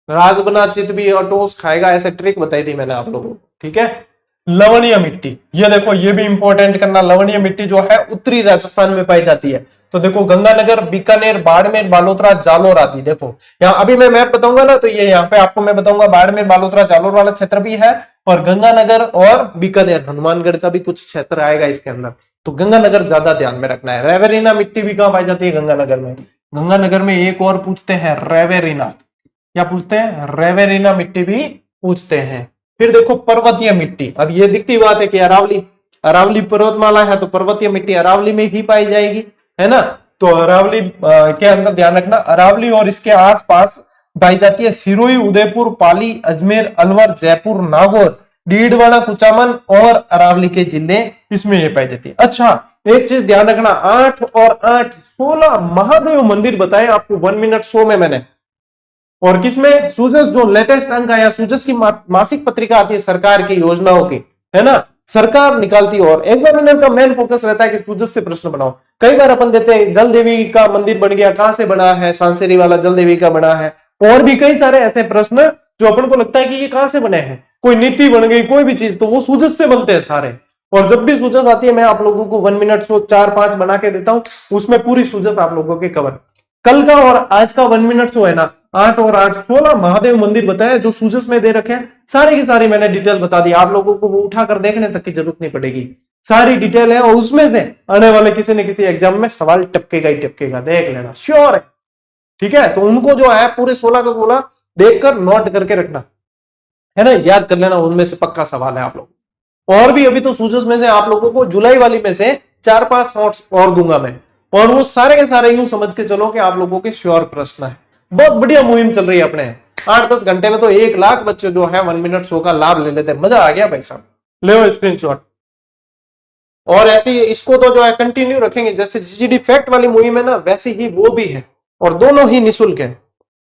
राजबना, चितबी और टोस खाएगा, ऐसे ट्रिक बताई थी मैंने आप लोगों को, ठीक है। लवणीय मिट्टी, ये देखो ये भी इंपॉर्टेंट करना, लवणीय मिट्टी जो है उत्तरी राजस्थान में पाई जाती है। तो देखो गंगानगर, बीकानेर, बाड़मेर, बालोतरा, जालोर आदि। देखो यहाँ अभी मैं मैप बताऊंगा ना, तो ये यहाँ पे आपको मैं बताऊंगा बाड़मेर, बालोतरा, जालोर वाला क्षेत्र भी है, और गंगानगर और बीकानेर, हनुमानगढ़ का भी कुछ क्षेत्र आएगा इसके अंदर। तो गंगानगर ज्यादा ध्यान में रखना है। रेवेरिना मिट्टी भी कहाँ पाई जाती है? गंगानगर में। गंगानगर में एक और पूछते हैं, रेवेरिना, क्या पूछते हैं? रेवेरिना मिट्टी भी पूछते हैं। फिर देखो पर्वतीय मिट्टी, अब ये दिखती बात है कि अरावली, अरावली पर्वतमाला है, तो पर्वतीय मिट्टी अरावली में ही पाई जाएगी, है ना। तो अरावली के अंदर ध्यान रखना, अरावली और इसके आसपास पाई जाती है सिरोही, उदयपुर, पाली, अजमेर, अलवर, जयपुर, नागौर, डीडवाना, कुचामन और अरावली के जिले, इसमें ये पाई जाती है। अच्छा, एक चीज ध्यान रखना, 8 और 8 16 महादेव मंदिर बताए आपको 1 मिनट शो में मैंने, और किसमें? सूजस, जो लेटेस्ट अंक आया, सूजस की मासिक पत्रिका आती है सरकार की योजनाओं की, है ना, सरकार निकालती है, और एग्जामिनर का मेन फोकस रहता है कि सूजस से प्रश्न बनाओ। कई बार अपन देते हैं जल देवी का मंदिर बन गया, कहां से बना है? सांसेरी वाला जल देवी का बना है, और भी कई सारे ऐसे प्रश्न जो अपन को लगता है कि ये कहां से बने हैं, कोई नीति बन गई, कोई भी चीज, तो वो सूजस से बनते हैं सारे। और जब भी सूजस आती है, मैं आप लोगों को 1 मिनट शो 4-5 बना के देता हूं, उसमें पूरी सूजस आप लोगों के कवर। कल का और आज का 1 मिनट शो है ना, 8 और 8 16 महादेव मंदिर बताया जो सूजस में दे रखे हैं, सारी की सारी मैंने डिटेल बता दी, आप लोगों को वो उठाकर देखने तक की जरूरत नहीं पड़ेगी, सारी डिटेल है, और उसमें से आने वाले किसी न किसी एग्जाम में सवाल टपकेगा ही टपकेगा, देख लेना, श्योर है, ठीक है। तो उनको जो है पूरे 16 का 16 देखकर नोट करके रखना, है ना, याद कर लेना, उनमें से पक्का सवाल है आप लोग। और भी अभी तो सूजस में से आप लोगों को जुलाई वाली में से 4-5 नोट्स और दूंगा मैं, और वो सारे के सारे यूं समझ के चलो कि आप लोगों के श्योर प्रश्न है। बहुत बढ़िया मुहिम चल रही है अपने, 8-10 घंटे में तो 1 लाख बच्चे जो है 1 मिनट शो का लाभ ले लेते हैं। मजा आ गया भाई साहब, ले स्क्रीनशॉट। और ऐसे इसको तो जो है कंटिन्यू रखेंगे, जैसे जीडी फैक्ट वाली मुहिम है ना, वैसे ही वो भी है, और दोनों ही निःशुल्क है,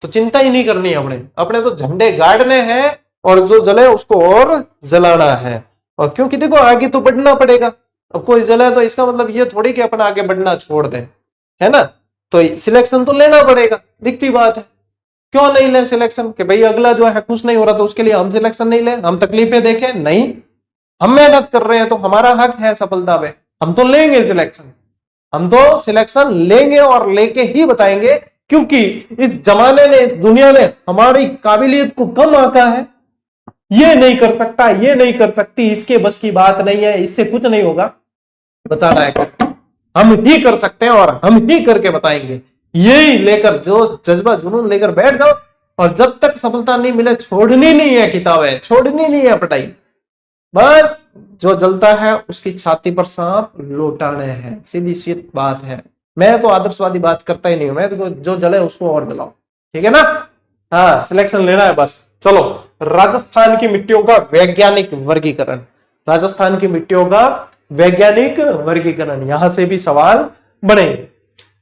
तो चिंता ही नहीं करनी है अपने अपने तो झंडे गाड़ने हैं और जो जले उसको और जलाना है। और क्योंकि देखो आगे तो बढ़ना पड़ेगा, अब कोई जले तो इसका मतलब ये थोड़ी कि अपन आगे बढ़ना छोड़ दें, है ना। तो सिलेक्शन तो लेना पड़ेगा, दिखती बात है। क्यों नहीं ले सिलेक्शन, कि भाई अगला जो है खुश नहीं हो रहा तो उसके लिए हम सिलेक्शन नहीं ले, हम तकलीफें देखें नहीं, हम मेहनत कर रहे हैं तो हमारा हक है सफलता पे, हम तो लेंगे सिलेक्शन, हम तो सिलेक्शन लेंगे और लेके ही बताएंगे। क्योंकि इस जमाने ने, इस दुनिया ने हमारी काबिलियत को कम आंका है, ये नहीं कर सकता, ये नहीं कर सकती, इसके बस की बात नहीं है, इससे कुछ नहीं होगा, बताना है हम ही कर सकते हैं और हम ही करके बताएंगे। यही लेकर जो जज्बा जुनून लेकर बैठ जाओ, और जब तक सफलता नहीं मिले छोड़नी नहीं है किताबें, छोड़नी नहीं है पढ़ाई, बस जो जलता है उसकी छाती पर सांप लौटाने हैं, सीधी सी बात है। मैं तो आदर्शवादी बात करता ही नहीं हूं, मैं तो जो जले उसको और जलाओ, ठीक है ना। हाँ, सिलेक्शन लेना है बस। चलो, राजस्थान की मिट्टियों का वैज्ञानिक वर्गीकरण, राजस्थान की मिट्टियों का वैज्ञानिक वर्गीकरण, यहां से भी सवाल बनेंगे।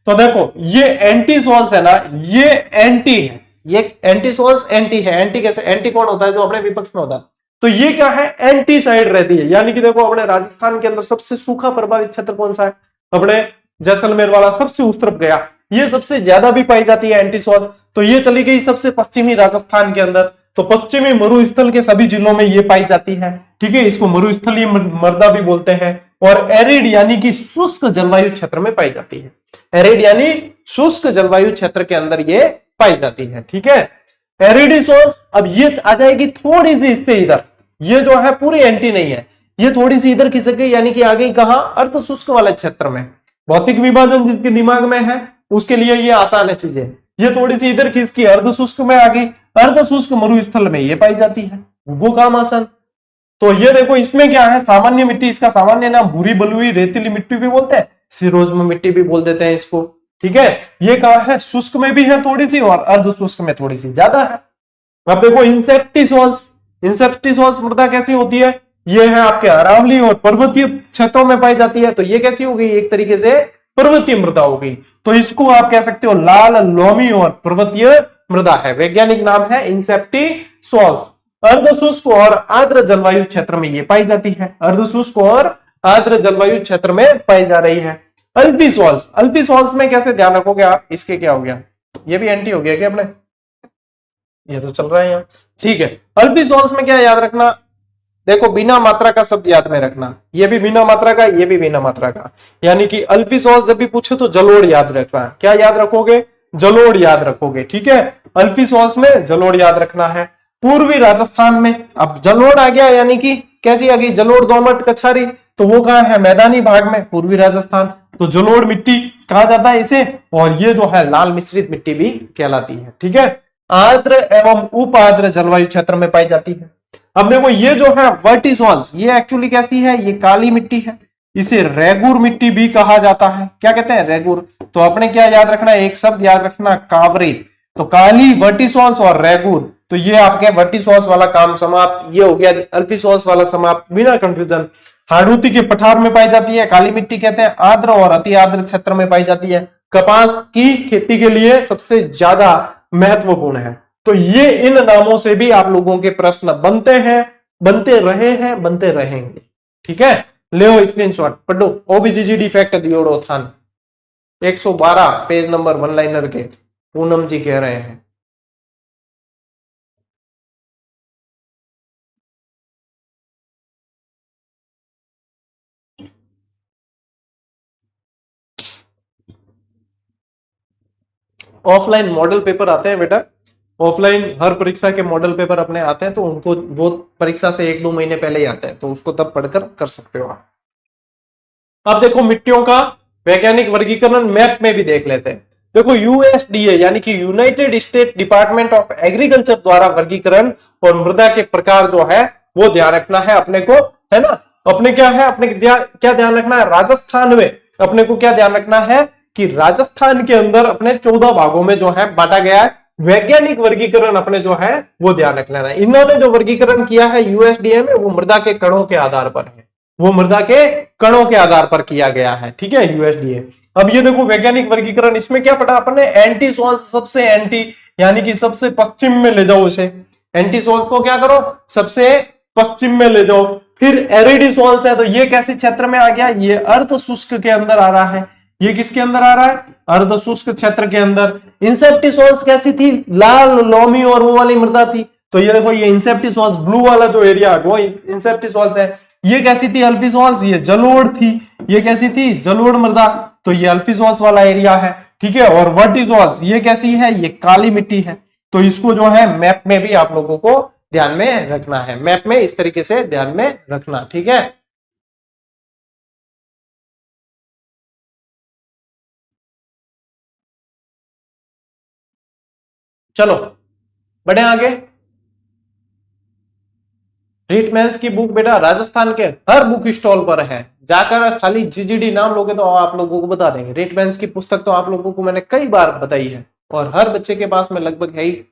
तो देखो ये एंटी सोल्स है ना, ये एंटी है, ये एंटी सोल्स एंटी है। एंटी कैसे, एंटी कौन होता है, जो अपने विपक्ष में होता है, तो ये क्या है, एंटी साइड रहती है। यानी कि देखो अपने राजस्थान के अंदर सबसे सूखा प्रभावित क्षेत्र कौन सा है, अपने जैसलमेर वाला सबसे उस तरफ गया, ये सबसे ज्यादा भी पाई जाती है एंटी सोल्स। तो ये चली गई सबसे पश्चिमी राजस्थान के अंदर, तो पश्चिमी मरुस्थल के सभी जिलों में ये पाई जाती है, ठीक है। इसको मरुस्थलीय मृदा भी बोलते हैं। और एरिड यानी कि शुष्क जलवायु क्षेत्र में पाई जाती है, एरिड यानी शुष्क जलवायु क्षेत्र के अंदर ये पाई जाती है, ठीक है। एरिडिसोल्स, अब ये आ जाएगी थोड़ी सी इससे इधर, ये जो है पूरी एंटी नहीं है, ये थोड़ी सी इधर खिसक गई, यानी कि आ गई कहां, अर्ध शुष्क वाले क्षेत्र में। भौतिक विभाजन जिसके दिमाग में है उसके लिए ये आसान है चीजें, ये थोड़ी सी इधर खिसकी अर्ध शुष्क में आ गई, अर्ध शुष्क मरुस्थल में ये पाई जाती है, वो काम आसान। तो ये देखो इसमें क्या है, सामान्य मिट्टी, इसका सामान्य नाम भूरी बलुई रेतीली मिट्टी भी बोलते हैं, सिरोज्म मिट्टी भी बोल देते हैं इसको, ठीक है। ये कहा है शुष्क में भी है थोड़ी सी और अर्ध शुष्क में थोड़ी सी ज्यादा है। अब देखो इंसेप्टिसोल्स, इंसेप्टिसोल्स मृदा कैसी होती है, ये है आपके अरावली और पर्वतीय क्षेत्रों में पाई जाती है, तो ये कैसी हो गई, एक तरीके से पर्वतीय मृदा हो गई। तो इसको आप कह सकते हो लाल लोमी और पर्वतीय मृदा है, वैज्ञानिक नाम है इंसेप्टिसोल्स। अर्धशुष्क और आर्द्र जलवायु क्षेत्र में ये पाई जाती है, अर्धशुष्क और आर्द्र जलवायु क्षेत्र में पाई जा रही है। अल्फीसोल्स, अल्फीसोल्स में कैसे ध्यान रखोगे आप, इसके क्या हो गया, ये भी एंटी हो गया क्या अपने, ये तो चल रहा है यहाँ, ठीक है। अल्फीसोल्स में क्या याद रखना, देखो बिना मात्रा का शब्द याद में रखना, ये भी बिना मात्रा का, ये भी बिना मात्रा का, यानी कि अल्फीसोल्स जब भी पूछे तो जलोढ़ याद रखना, क्या याद रखोगे, जलोढ़ याद रखोगे, ठीक है। अल्फीसोल्स में जलोढ़ याद रखना है। पूर्वी राजस्थान में, अब जलोढ़ आ गया, यानी कि कैसी आ गई, जलोढ़ दोमट कछारी, तो वो कहां है, मैदानी भाग में, पूर्वी राजस्थान, तो जलोढ़ मिट्टी कहा जाता है इसे, और ये जो है लाल मिश्रित मिट्टी भी कहलाती है, ठीक है। आर्द्र एवं उप आर्द्र जलवायु क्षेत्र में पाई जाती है। अब देखो ये जो है वर्टिसोल्स, ये एक्चुअली कैसी है, ये काली मिट्टी है, इसे रेगुर मिट्टी भी कहा जाता है, क्या कहते हैं, रेगुर। तो अपने क्या याद रखना है, एक शब्द याद रखना, कावरे, तो काली वर्टिसोल्स और रेगुर, तो ये आपके वर्टिसोल्स वाला काम समाप्त, ये हो गया अल्फीसोल्स वाला समाप्त, बिना कंफ्यूजन। हाड़ूती के पठार में पाई जाती है, काली मिट्टी कहते हैं, आर्द्र और अति आर्द्र क्षेत्र में पाई जाती है, कपास की खेती के लिए सबसे ज्यादा महत्वपूर्ण है। तो ये इन नामों से भी आप लोगों के प्रश्न बनते हैं, बनते रहे हैं, बनते रहेंगे, ठीक है। ले स्क्रीनशॉट पढ़ो, ओबीजीडी फैक्ट दियोड़ोथान 112 पेज नंबर 1 लाइनर के, पूनम जी कह रहे हैं। ऑफलाइन मॉडल पेपर आते हैं बेटा, ऑफलाइन हर परीक्षा के मॉडल पेपर अपने आते हैं, तो उनको वो परीक्षा से 1-2 महीने पहले ही आते हैं, तो उसको तब पढ़कर कर सकते हो आप। अब देखो मिट्टियों का वैज्ञानिक वर्गीकरण मैप में भी देख लेते हैं। देखो यूएसडीए यानी कि United state department of agriculture द्वारा वर्गीकरण और मृदा के प्रकार जो है वो ध्यान रखना है अपने को, है ना। अपने क्या है, अपने क्या ध्यान रखना है, राजस्थान में अपने को क्या ध्यान रखना है कि राजस्थान के अंदर अपने 14 भागों में जो है बांटा गया है। वैज्ञानिक वर्गीकरण अपने जो है वो ध्यान रख लेना है। इन्होंने जो वर्गीकरण किया है यूएसडीए में, वो मृदा के कणों के आधार पर है, वो मृदा के कणों के आधार पर किया गया है, ठीक है, यूएसडीए। अब ये देखो वैज्ञानिक वर्गीकरण, इसमें क्या पढ़ा अपन ने, एंटी सॉल्स, सबसे एंटी यानी कि सबसे पश्चिम में ले जाओ उसे, एंटी सॉल्स को क्या करो, सबसे पश्चिम में ले जाओ। फिर एरिडी सॉल्स है, तो ये कैसे क्षेत्र में आ गया, ये अर्ध शुष्क के अंदर आ रहा है। ये किसके अंदर आ रहा है, अर्ध शुष्क क्षेत्र के अंदर। इंसेप्टिसॉल्स कैसी थी, लाल लोमी और वो वाली मृदा थी, तो ये देखो ये इंसेप्टिसॉल्स ब्लू वाला जो एरिया है वो इंसेप्टिसॉल्स है। ये कैसी थी, अल्फिसॉल्स, ये जलोढ़ थी। ये कैसी थी, जलोढ़ मृदा, तो ये अल्फिसॉल्स वाला एरिया है, ठीक है। और वर्टिसॉल्स ये कैसी है, ये काली मिट्टी है। तो इसको जो है मैप में भी आप लोगों को ध्यान में रखना है, मैप में इस तरीके से ध्यान में रखना, ठीक है। चलो बढ़े आगे। रीटमैन्स की बुक बेटा राजस्थान के हर बुक स्टॉल पर है, जाकर खाली जीजीडी नाम लोगे तो आप लोगों को बता देंगे। रीटमैन्स की पुस्तक तो आप लोगों को मैंने कई बार बताई है और हर बच्चे के पास में लगभग है ही।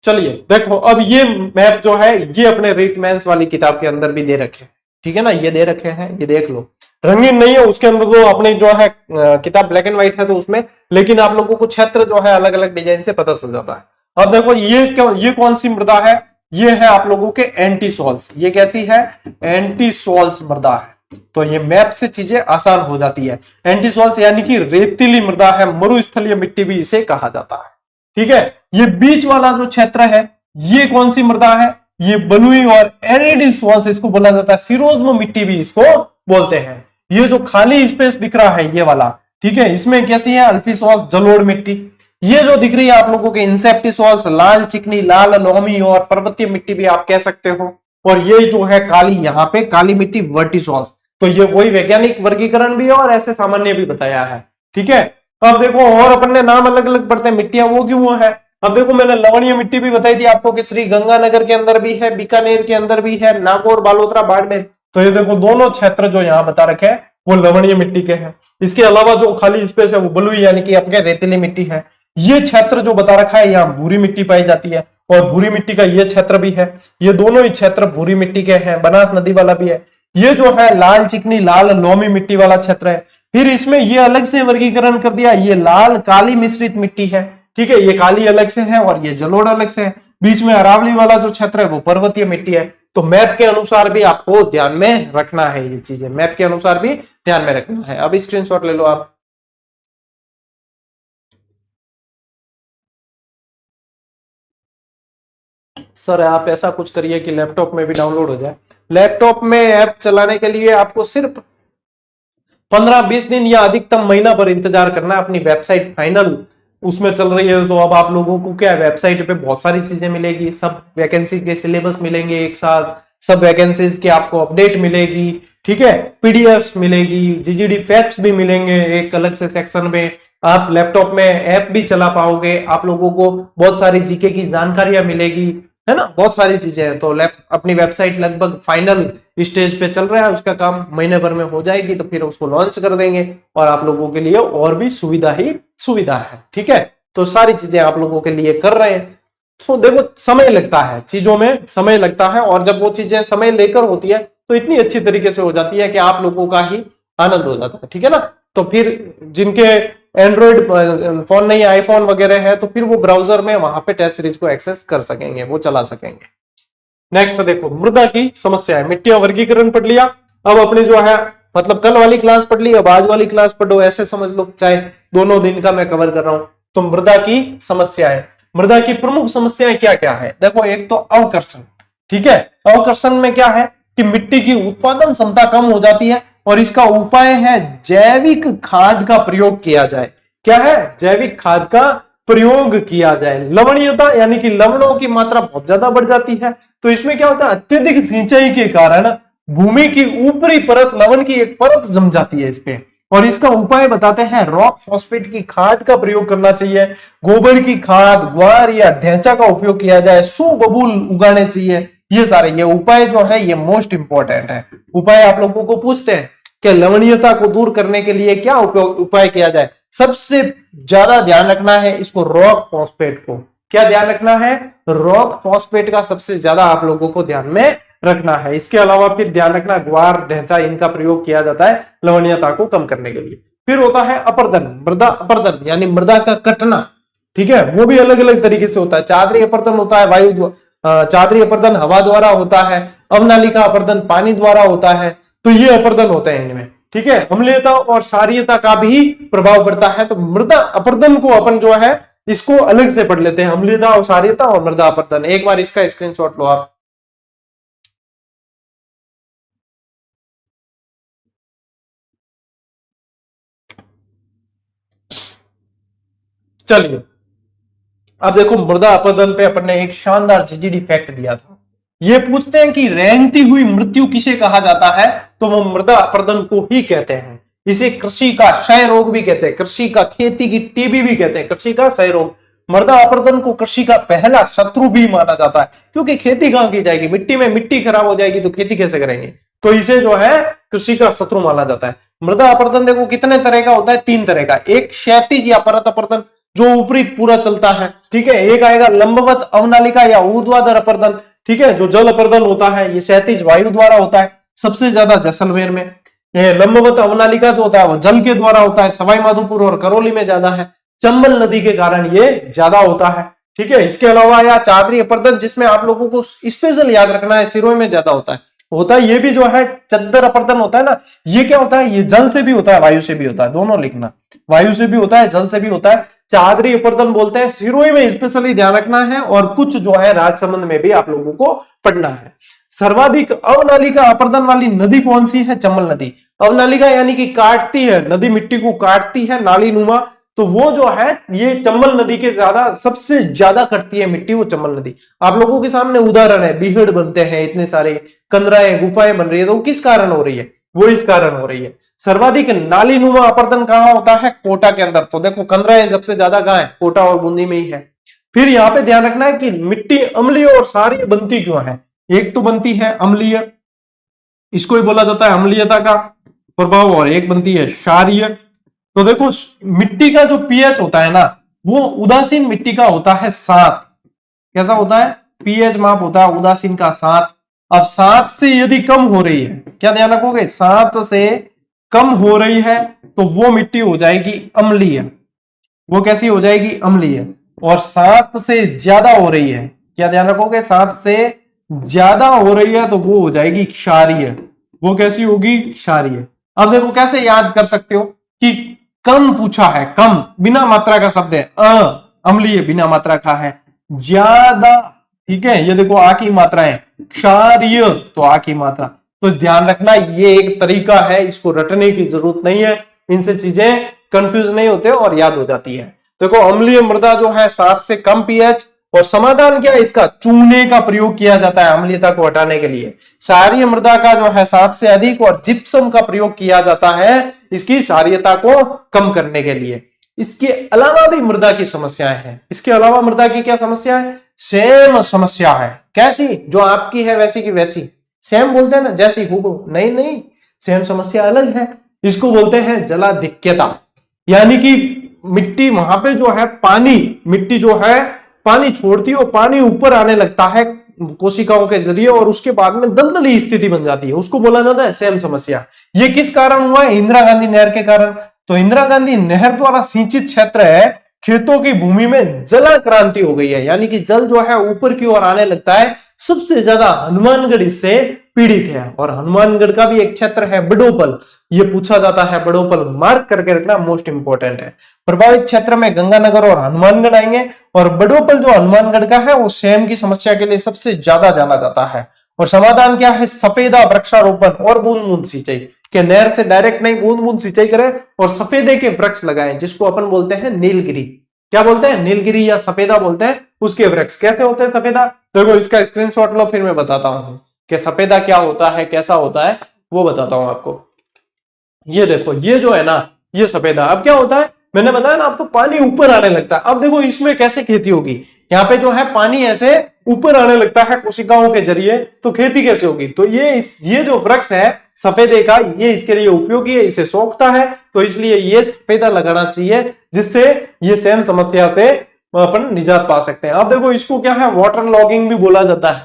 चलिए देखो, अब ये मैप जो है ये अपने रीटमैन्स वाली किताब के अंदर भी दे रखे हैं, ठीक है ना, ये दे रखे हैं, ये देख लो। रंगीन नहीं है उसके अंदर, तो अपनी जो है किताब ब्लैक एंड व्हाइट है तो उसमें, लेकिन आप लोगों को क्षेत्र जो है अलग अलग डिजाइन से पता चल जाता है। अब देखो ये कौन सी मृदा है, ये है आप लोगों के एंटीसॉल्स। ये कैसी है, एंटीसॉल्स मृदा है। तो ये मैप से चीजें आसान हो जाती है। एंटीसॉल्स यानी कि रेतीली मृदा है, मरुस्थलीय मिट्टी भी इसे कहा जाता है, ठीक है। ये बीच वाला जो क्षेत्र है ये कौन सी मृदा है, ये बलुई और एरिडी सॉल्स इसको बोला जाता है, सिरोज्म मिट्टी भी इसको बोलते हैं। ये जो खाली स्पेस दिख रहा है ये वाला, ठीक है, इसमें कैसी है, अल्फिसॉल्स जलोढ़ मिट्टी। ये जो दिख रही है आप लोगों के इंसेप्टिसॉल्स, लाल चिकनी, लाल लोमी और पर्वतीय मिट्टी भी आप कह सकते हो। और ये जो है काली, यहाँ पे काली मिट्टी वर्टिसॉल्स। तो ये वही वैज्ञानिक वर्गीकरण भी है और ऐसे सामान्य भी बताया है, ठीक है। अब देखो और अपन ने नाम अलग अलग पढ़ते हैं, मिट्टियां वो क्यों वो है। अब देखो मैंने लवणीय मिट्टी भी बताई थी आपको कि श्री गंगानगर के अंदर भी है, बीकानेर के अंदर भी है, नागौर, बालोतरा, बाड़मेर। तो ये देखो दोनों क्षेत्र जो यहाँ बता रखे हैं वो लवणीय मिट्टी के हैं। इसके अलावा जो खाली स्पेस है वो बलुई यानी कि अपने रेतीली मिट्टी है। ये क्षेत्र जो बता रखा है यहाँ भूरी मिट्टी पाई जाती है और भूरी मिट्टी का ये क्षेत्र भी है। ये दोनों ही क्षेत्र भूरी मिट्टी के हैं, बनास नदी वाला भी है। ये जो है लाल चिकनी, लाल लोमी मिट्टी वाला क्षेत्र है। फिर इसमें ये अलग से वर्गीकरण कर दिया, ये लाल काली मिश्रित मिट्टी है, ठीक है, ये काली अलग से है और ये जलोढ़ अलग से है। बीच में अरावली वाला जो क्षेत्र है वो पर्वतीय मिट्टी है। तो मैप के अनुसार भी आपको ध्यान में रखना है, ये चीजें मैप के अनुसार भी ध्यान में रखना है। अब स्क्रीनशॉट ले लो आप। सर आप ऐसा कुछ करिए कि लैपटॉप में भी डाउनलोड हो जाए। लैपटॉप में ऐप चलाने के लिए आपको सिर्फ 15-20 दिन या अधिकतम महीना पर इंतजार करना। अपनी वेबसाइट फाइनल उसमें चल रही है, तो अब आप लोगों को क्या वेबसाइट पे बहुत सारी चीजें मिलेगी, सब वैकेंसी के सिलेबस मिलेंगे एक साथ, सब वैकेंसीज की आपको अपडेट मिलेगी, ठीक है, पीडीएफ मिलेगी, जीजीडी फैक्ट्स भी मिलेंगे एक अलग से सेक्शन में। आप लैपटॉप में ऐप भी चला पाओगे, आप लोगों को बहुत सारी जीके की जानकारियां मिलेगी, है ना, बहुत सारी चीजें हैं। तो अपनी वेबसाइट लगभग फाइनल स्टेज पे चल रहा है, उसका काम महीने भर में हो जाएगी तो फिर उसको लॉन्च कर देंगे और आप लोगों के लिए और भी सुविधा ही सुविधा है, ठीक है। तो सारी चीजें आप लोगों के लिए कर रहे हैं। तो देखो समय लगता है, चीजों में समय लगता है और जब वो चीजें समय लेकर होती है तो इतनी अच्छी तरीके से हो जाती है कि आप लोगों का ही आनंद हो जाता है, ठीक है ना। तो फिर जिनके एंड्रॉइड फोन नहीं, आईफोन वगैरह है, तो फिर वो ब्राउजर में वहां पे टेस्ट सीरीज को एक्सेस कर सकेंगे, वो चला सकेंगे। नेक्स्ट देखो मृदा की समस्या है, मिट्टियां वर्गीकरण पढ़ लिया। अब अपनी जो है मतलब कल वाली क्लास पढ़ ली, अब आज वाली क्लास पढ़ो, ऐसे समझ लो, चाहे दोनों दिन का मैं कवर कर रहा हूं। तो मृदा की समस्या है, मृदा की प्रमुख समस्याएं क्या क्या है। देखो एक तो अवकर्षण, ठीक है। अवकर्षण में क्या है कि मिट्टी की उत्पादन क्षमता कम हो जाती है और इसका उपाय है जैविक खाद का प्रयोग किया जाए। क्या है, जैविक खाद का प्रयोग किया जाए। लवणीयता यानी कि लवणों की मात्रा बहुत ज्यादा बढ़ जाती है, तो इसमें क्या होता है, अत्यधिक सिंचाई के कारण भूमि की ऊपरी परत, लवण की एक परत जम जाती है इस पे। और इसका उपाय बताते हैं, रॉक फॉस्फेट की खाद का प्रयोग करना चाहिए, गोबर की खाद, ग्वार या ढैंचा का उपयोग किया जाए, सुबबूल उगाने चाहिए। ये सारे ये उपाय जो है ये मोस्ट इंपॉर्टेंट है। उपाय आप लोगों को पूछते हैं कि लवणीयता को दूर करने के लिए क्या उपाय किया जाए। सबसे ज्यादा ध्यान रखना है इसको, रॉक फॉस्फेट को। क्या ध्यान रखना है, रॉक फॉस्फेट का सबसे ज्यादा आप लोगों को ध्यान में रखना है। इसके अलावा फिर ध्यान रखना ग्वार, ढैंचा इनका प्रयोग किया जाता है लवणीयता को कम करने के लिए। फिर होता है अपर्दन, मृदा अपर्दन यानी मृदा का कटना, ठीक है, वो भी अलग अलग तरीके से होता है। चादरी अपर्दन होता है वायु, चादरी अपर्दन हवा द्वारा होता है, अवनालिका अपर्दन पानी द्वारा होता है। तो ये अपर्दन होते हैं इनमें, ठीक है। अम्लीयता और क्षारीयता का भी प्रभाव पड़ता है। तो मृदा अपर्दन को अपन जो है इसको अलग से पढ़ लेते हैं, अम्लीयता और क्षारीयता और मृदा अपर्दन। एक बार इसका स्क्रीनशॉट लो आप। चलिए अब देखो, मृदा अपरदन पे अपन ने एक शानदार जीजीडी फैक्ट दिया था। ये पूछते हैं कि रेंगती हुई मृत्यु किसे कहा जाता है, तो वो मृदा अपरदन को ही कहते हैं। इसे कृषि का क्षय रोग भी कहते हैं, कृषि का खेती की टीबी भी कहते हैं, कृषि का क्षय रोग। मृदा अपरदन को कृषि का पहला शत्रु भी माना जाता है, क्योंकि खेती कहां की जाएगी, मिट्टी में, मिट्टी खराब हो जाएगी तो खेती कैसे करेंगे। तो इसे जो है कृषि का शत्रु माना जाता है। मृदा अपरदन देखो कितने तरह का होता है, 3 तरह का। एक क्षैतिज या परत अपरदन जो ऊपरी पूरा चलता है, ठीक है। एक आएगा लंबवत अवनालिका या ऊर्ध्वाधर अपर्दन, ठीक है, जो जल अपर्दन होता है, ये क्षैतिज वायु द्वारा होता है, सबसे ज्यादा जैसलमेर में। ये लंबवत अवनालिका जो होता है वो जल के द्वारा होता है, सवाई माधोपुर और करौली में ज्यादा है, चंबल नदी के कारण ये ज्यादा होता है, ठीक है। इसके अलावा या चादरी अपर्दन, जिसमें आप लोगों को स्पेशल याद रखना है, सिरोही में ज्यादा होता है। ये भी जो है चद्दर अपर्दन होता है ना, ये क्या होता है, ये जल से भी होता है वायु से भी होता है, दोनों लिखना, वायु से भी होता है जल से भी होता है। चादरी अपर्दन बोलते हैं, सिरोही में स्पेशली ध्यान रखना है, और कुछ जो है राजसमंद में भी आप लोगों को पढ़ना है। सर्वाधिक अवनालिका अपर्दन वाली नदी कौन सी है, चंबल नदी। अवनालिका यानी कि काटती है, नदी मिट्टी को काटती है नाली नुमा, तो वो जो है ये चंबल नदी के ज्यादा, सबसे ज्यादा कटती है मिट्टी वो चंबल नदी। आप लोगों के सामने उदाहरण है, बीहड़ बनते हैं इतने सारे, कंदराएं गुफाएं बन रही है, तो किस कारण हो रही है, वो इस कारण हो रही है। सर्वाधिक नाली नुमा अपर्दन कहां होता है, कोटा के अंदर। तो देखो कंदराएं सबसे ज्यादा कहां है, कोटा और बूंदी में ही है। फिर यहाँ पे ध्यान रखना है कि मिट्टी अम्लीय और क्षारीय बनती क्यों है। एक तो बनती है अम्लीय, इसको ही बोला जाता है अम्लीयता का प्रभाव, और एक बनती है क्षारीय। तो देखो मिट्टी का जो पीएच होता है ना, वो उदासीन मिट्टी का होता है 7। कैसा होता है, पीएच माप होता है उदासीन का 7। अब 7 से यदि कम हो रही है, क्या ध्यान रखोगे, 7 से कम हो रही है तो वो मिट्टी हो जाएगी अम्लीय। वो कैसी हो जाएगी, अम्लीय। और 7 से ज्यादा हो रही है, क्या ध्यान रखोगे, 7 से ज्यादा हो रही है तो वो हो जाएगी क्षारीय। वो कैसी होगी, क्षारीय। अब देखो कैसे याद कर सकते हो कि कम पूछा है, कम बिना मात्रा का शब्द है, अम्लीय बिना मात्रा का है, ज्यादा, ठीक है, ये देखो आ की मात्रा है, क्षारीय तो आ की मात्रा। तो ध्यान रखना ये एक तरीका है, इसको रटने की जरूरत नहीं है, इनसे चीजें कंफ्यूज नहीं होते और याद हो जाती है। देखो अम्लीय मृदा जो है 7 से कम पीएच, और समाधान क्या है इसका, चूने का प्रयोग किया जाता है अम्लीयता को हटाने के लिए। क्षारीय मृदा का जो है 7 से अधिक, और जिप्सम का प्रयोग किया जाता है इसकी क्षारीयता को कम करने के लिए। इसके अलावा भी मृदा की समस्याएं हैं। इसके अलावा मृदा की क्या समस्या है, सेम समस्या है। कैसी, जो आपकी है वैसी की वैसी, सेम बोलते हैं ना, जैसी हूबहू, नहीं नहीं, सेम समस्या अलग है। इसको बोलते हैं जलाधिक्यता, यानी कि मिट्टी वहां पे जो है पानी, मिट्टी जो है पानी छोड़ती है और पानी ऊपर आने लगता है कोशिकाओं के जरिए, और उसके बाद में दलदली स्थिति बन जाती है, उसको बोला जाता है सेम समस्या। ये किस कारण हुआ है, इंदिरा गांधी नहर के कारण। तो इंदिरा गांधी नहर द्वारा सिंचित क्षेत्र है, खेतों की भूमि में जला क्रांति हो गई है, यानी कि जल जो है ऊपर की ओर आने लगता है। सबसे ज्यादा हनुमानगढ़ इससे पीड़ित है, और हनुमानगढ़ का भी एक क्षेत्र है बडोपल, ये पूछा जाता है, बडोपल मार्क करके रखना, मोस्ट इंपोर्टेंट है। प्रभावित क्षेत्र में गंगानगर और हनुमानगढ़ आएंगे, और बडोपल जो हनुमानगढ़ का है वो सेम की समस्या के लिए सबसे ज्यादा जाना जाता है। और समाधान क्या है, सफेदा वृक्षारोपण और बूंद बूंद सिंचाई, के नहर से डायरेक्ट नहीं, बूंद बूंद सिंचाई करें और सफेदे के वृक्ष लगाएं, जिसको अपन बोलते हैं नीलगिरी। क्या बोलते हैं, नीलगिरी या सफेदा बोलते हैं उसके वृक्ष। कैसे होते हैं सफेदा, देखो इसका स्क्रीनशॉट लो, फिर मैं बताता हूं कि सफेदा क्या होता है, कैसा होता है, वो बताता हूं आपको। ये देखो, ये जो है ना, ये सफेदा। अब क्या होता है, मैंने बताया ना आपको, पानी ऊपर आने लगता है। अब देखो इसमें कैसे खेती होगी, यहाँ पे जो है पानी ऐसे ऊपर आने लगता है कोशिकाओं के जरिए, तो खेती कैसे होगी। तो ये जो वृक्ष है सफेदे का, ये इसके लिए उपयोगी है, इसे सोखता है, तो इसलिए ये सफेदा लगाना चाहिए, जिससे ये सेम समस्या से अपन निजात पा सकते हैं। अब देखो इसको क्या है, वाटर लॉगिंग भी बोला जाता है।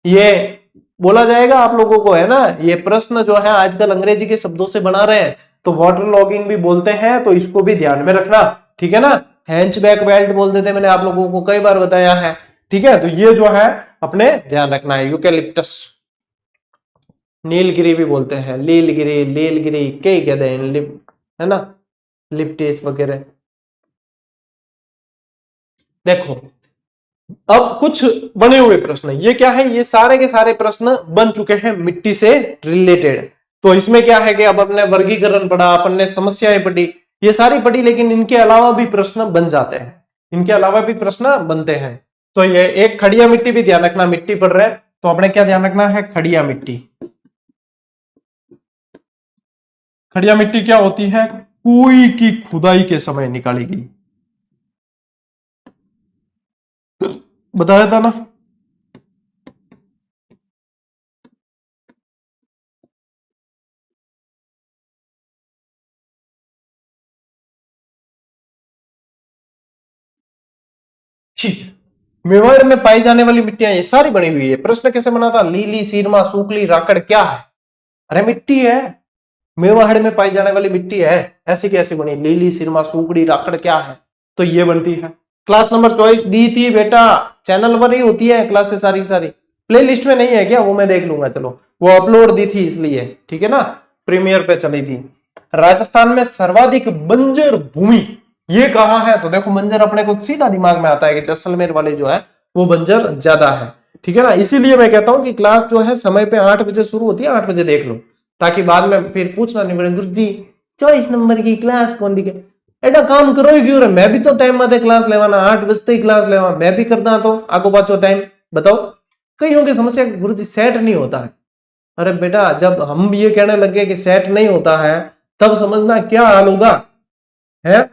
ये बोला जाएगा आप लोगों को, है ना। ये प्रश्न जो है आजकल अंग्रेजी के शब्दों से बना रहे हैं, तो वाटर लॉगिंग भी बोलते हैं, तो इसको भी ध्यान में रखना, ठीक है ना। हैंचबैक बेल्ट बोल देते, मैंने आप लोगों को कई बार बताया है, ठीक है। तो ये जो है अपने ध्यान रखना है। यूकेलिप्टस, नीलगिरी भी बोलते हैं, लीलगिरी, लीलगिरी, कई कहते हैं, है ना, लिप्टिस वगैरह। देखो अब कुछ बने हुए प्रश्न, ये क्या है, ये सारे के सारे प्रश्न बन चुके हैं मिट्टी से रिलेटेड। तो इसमें क्या है कि अब अपने वर्गीकरण पढ़ा, अपन ने समस्याएं पढ़ी, ये सारी पढ़ी, लेकिन इनके अलावा भी प्रश्न बन जाते हैं, इनके अलावा भी प्रश्न बनते हैं। तो ये एक खड़िया मिट्टी भी ध्यान रखना, मिट्टी पढ़ रहे हैं तो अपने क्या ध्यान रखना है, खड़िया मिट्टी। खड़िया मिट्टी क्या होती है, कुएं की खुदाई के समय निकाली गई, बताया था ना। ठीक है, मेवाड़ में पाई जाने वाली मिट्टियां ये सारी बनी हुई है। प्रश्न कैसे बना था, लीली, सीरमा, सूखली, राकड़ क्या है, अरे मिट्टी है, मेवाड़ में पाई जाने वाली मिट्टी है, ऐसी कैसी बनी, लीली, सीरमा, सूखड़ी, राकड़ क्या है, तो ये बनती है। क्लास नंबर चॉइस दी थी बेटा, चैनल पर ही होती है क्लासेस सारी सारी, प्ले लिस्ट में नहीं है क्या, वो मैं देख लूंगा, चलो वो अपलोड दी थी इसलिए, ठीक है ना, प्रीमियर पे चली थी। राजस्थान में सर्वाधिक बंजर भूमि ये कहां है, तो देखो बंजर अपने को सीधा दिमाग में आता है कि जैसलमेर वाले जो है वो बंजर ज्यादा है, ठीक है ना। इसीलिए मैं कहता हूं कि क्लास जो है समय पे 8 बजे शुरू होती है, 8 बजे देख लो, ताकि बाद में फिर पूछना नहीं पड़े, गुरु जी 24 नंबर की क्लास कौन दी के, एडा काम करो ही क्यों रे, मैं भी तो टाइम माते क्लास लेवाना, 8 बजते ही क्लास लेवा, मैं भी करता तो आगो पाछो टाइम बताओ। कईयों की समस्या गुरु जी सेट नहीं होता है, अरे बेटा जब हम ये कहने लगे कि सेट नहीं होता है, तब समझना क्या हाल होगा, है।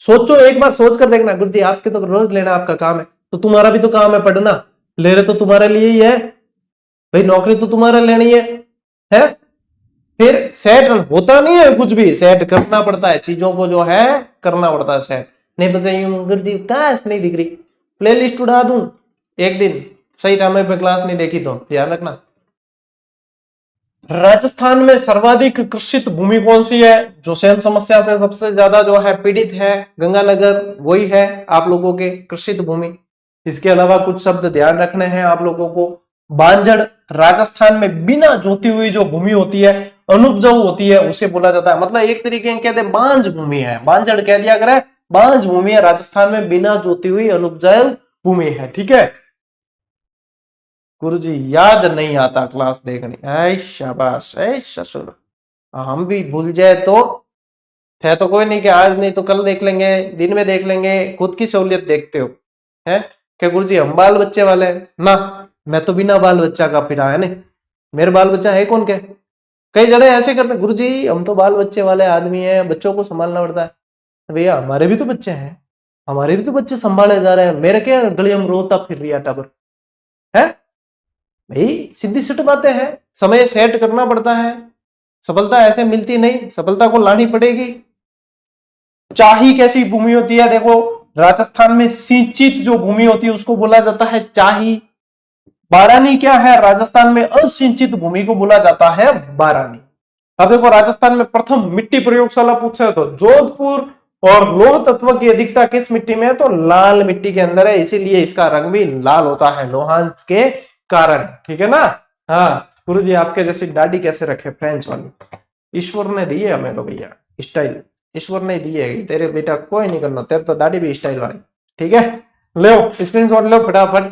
सोचो, एक बार सोच कर देखना, गुरु जी आपके तो रोज लेना आपका काम है, तो तुम्हारा भी तो काम है पढ़ना, ले रहे तो तुम्हारे लिए ही है भाई, नौकरी तो तुम्हारा लेनी है? फिर सेट होता नहीं है कुछ भी, सेट करना पड़ता है, चीजों को जो है करना पड़ता है सेट, नहीं तो चाहिए गुरु जी क्लास नहीं दिख रही, प्ले लिस्ट उड़ा दूं एक दिन, सही टाइम पे क्लास नहीं देखी तो ध्यान रखना। राजस्थान में सर्वाधिक कृषित भूमि कौन सी है, जो सेम समस्या से सबसे ज्यादा जो है पीड़ित है, गंगानगर, वही है आप लोगों के कृषित भूमि। इसके अलावा कुछ शब्द ध्यान रखने हैं आप लोगों को, बांजड़, राजस्थान में बिना जोती हुई जो भूमि होती है, अनुपजाऊ होती है, उसे बोला जाता है, मतलब एक तरीके से कहते हैं बांझ भूमि है, बांजड़ कह दिया करे, बांझ भूमि है, राजस्थान में बिना जोती हुई अनुपजाऊ भूमि है, ठीक है। गुरुजी याद नहीं आता क्लास देखनी, ऐ शाबाश, ऐ ससुर, हम भी भूल जाए तो है तो कोई नहीं कि आज नहीं तो कल देख लेंगे, दिन में देख लेंगे, खुद की सहूलियत देखते हो, है क्या गुरुजी हम बाल बच्चे वाले हैं ना, मैं तो बिना बाल बच्चा का फिरा है, नहीं मेरे बाल बच्चा है कौन के, कई जने ऐसे करते गुरुजी हम तो बाल बच्चे वाले आदमी हैं, बच्चों को संभालना पड़ता है, भैया हमारे भी तो बच्चे हैं, हमारे भी तो बच्चे संभाले जा रहे हैं, मेरे क्या गलियों में रोता फिर रही टाबर है भाई, सीधी सीधी बातें हैं, समय सेट करना पड़ता है, सफलता ऐसे मिलती नहीं, सफलता को लानी पड़ेगी। चाही कैसी भूमि होती है, देखो राजस्थान में सिंचित जो भूमि होती है उसको बोला जाता है चाही। बारानी क्या है, राजस्थान में असिंचित भूमि को बोला जाता है बारानी। अब देखो राजस्थान में प्रथम मिट्टी प्रयोगशाला पूछे तो जोधपुर, और लोह तत्व की अधिकता किस मिट्टी में है, तो लाल मिट्टी के अंदर है, इसीलिए इसका रंग भी लाल होता है लोहांश के कारण, ठीक है ना। हाँ गुरु जी आपके जैसी दाढ़ी कैसे रखे फ्रेंच वाली, ईश्वर ने दी है हमें तो भैया स्टाइल, ईश्वर ने दी है, तेरे बेटा कोई नहीं करना, तेरे तो दाढ़ी भी स्टाइल वाली, ठीक है। लो स्क्रीनशॉट लो फटाफट।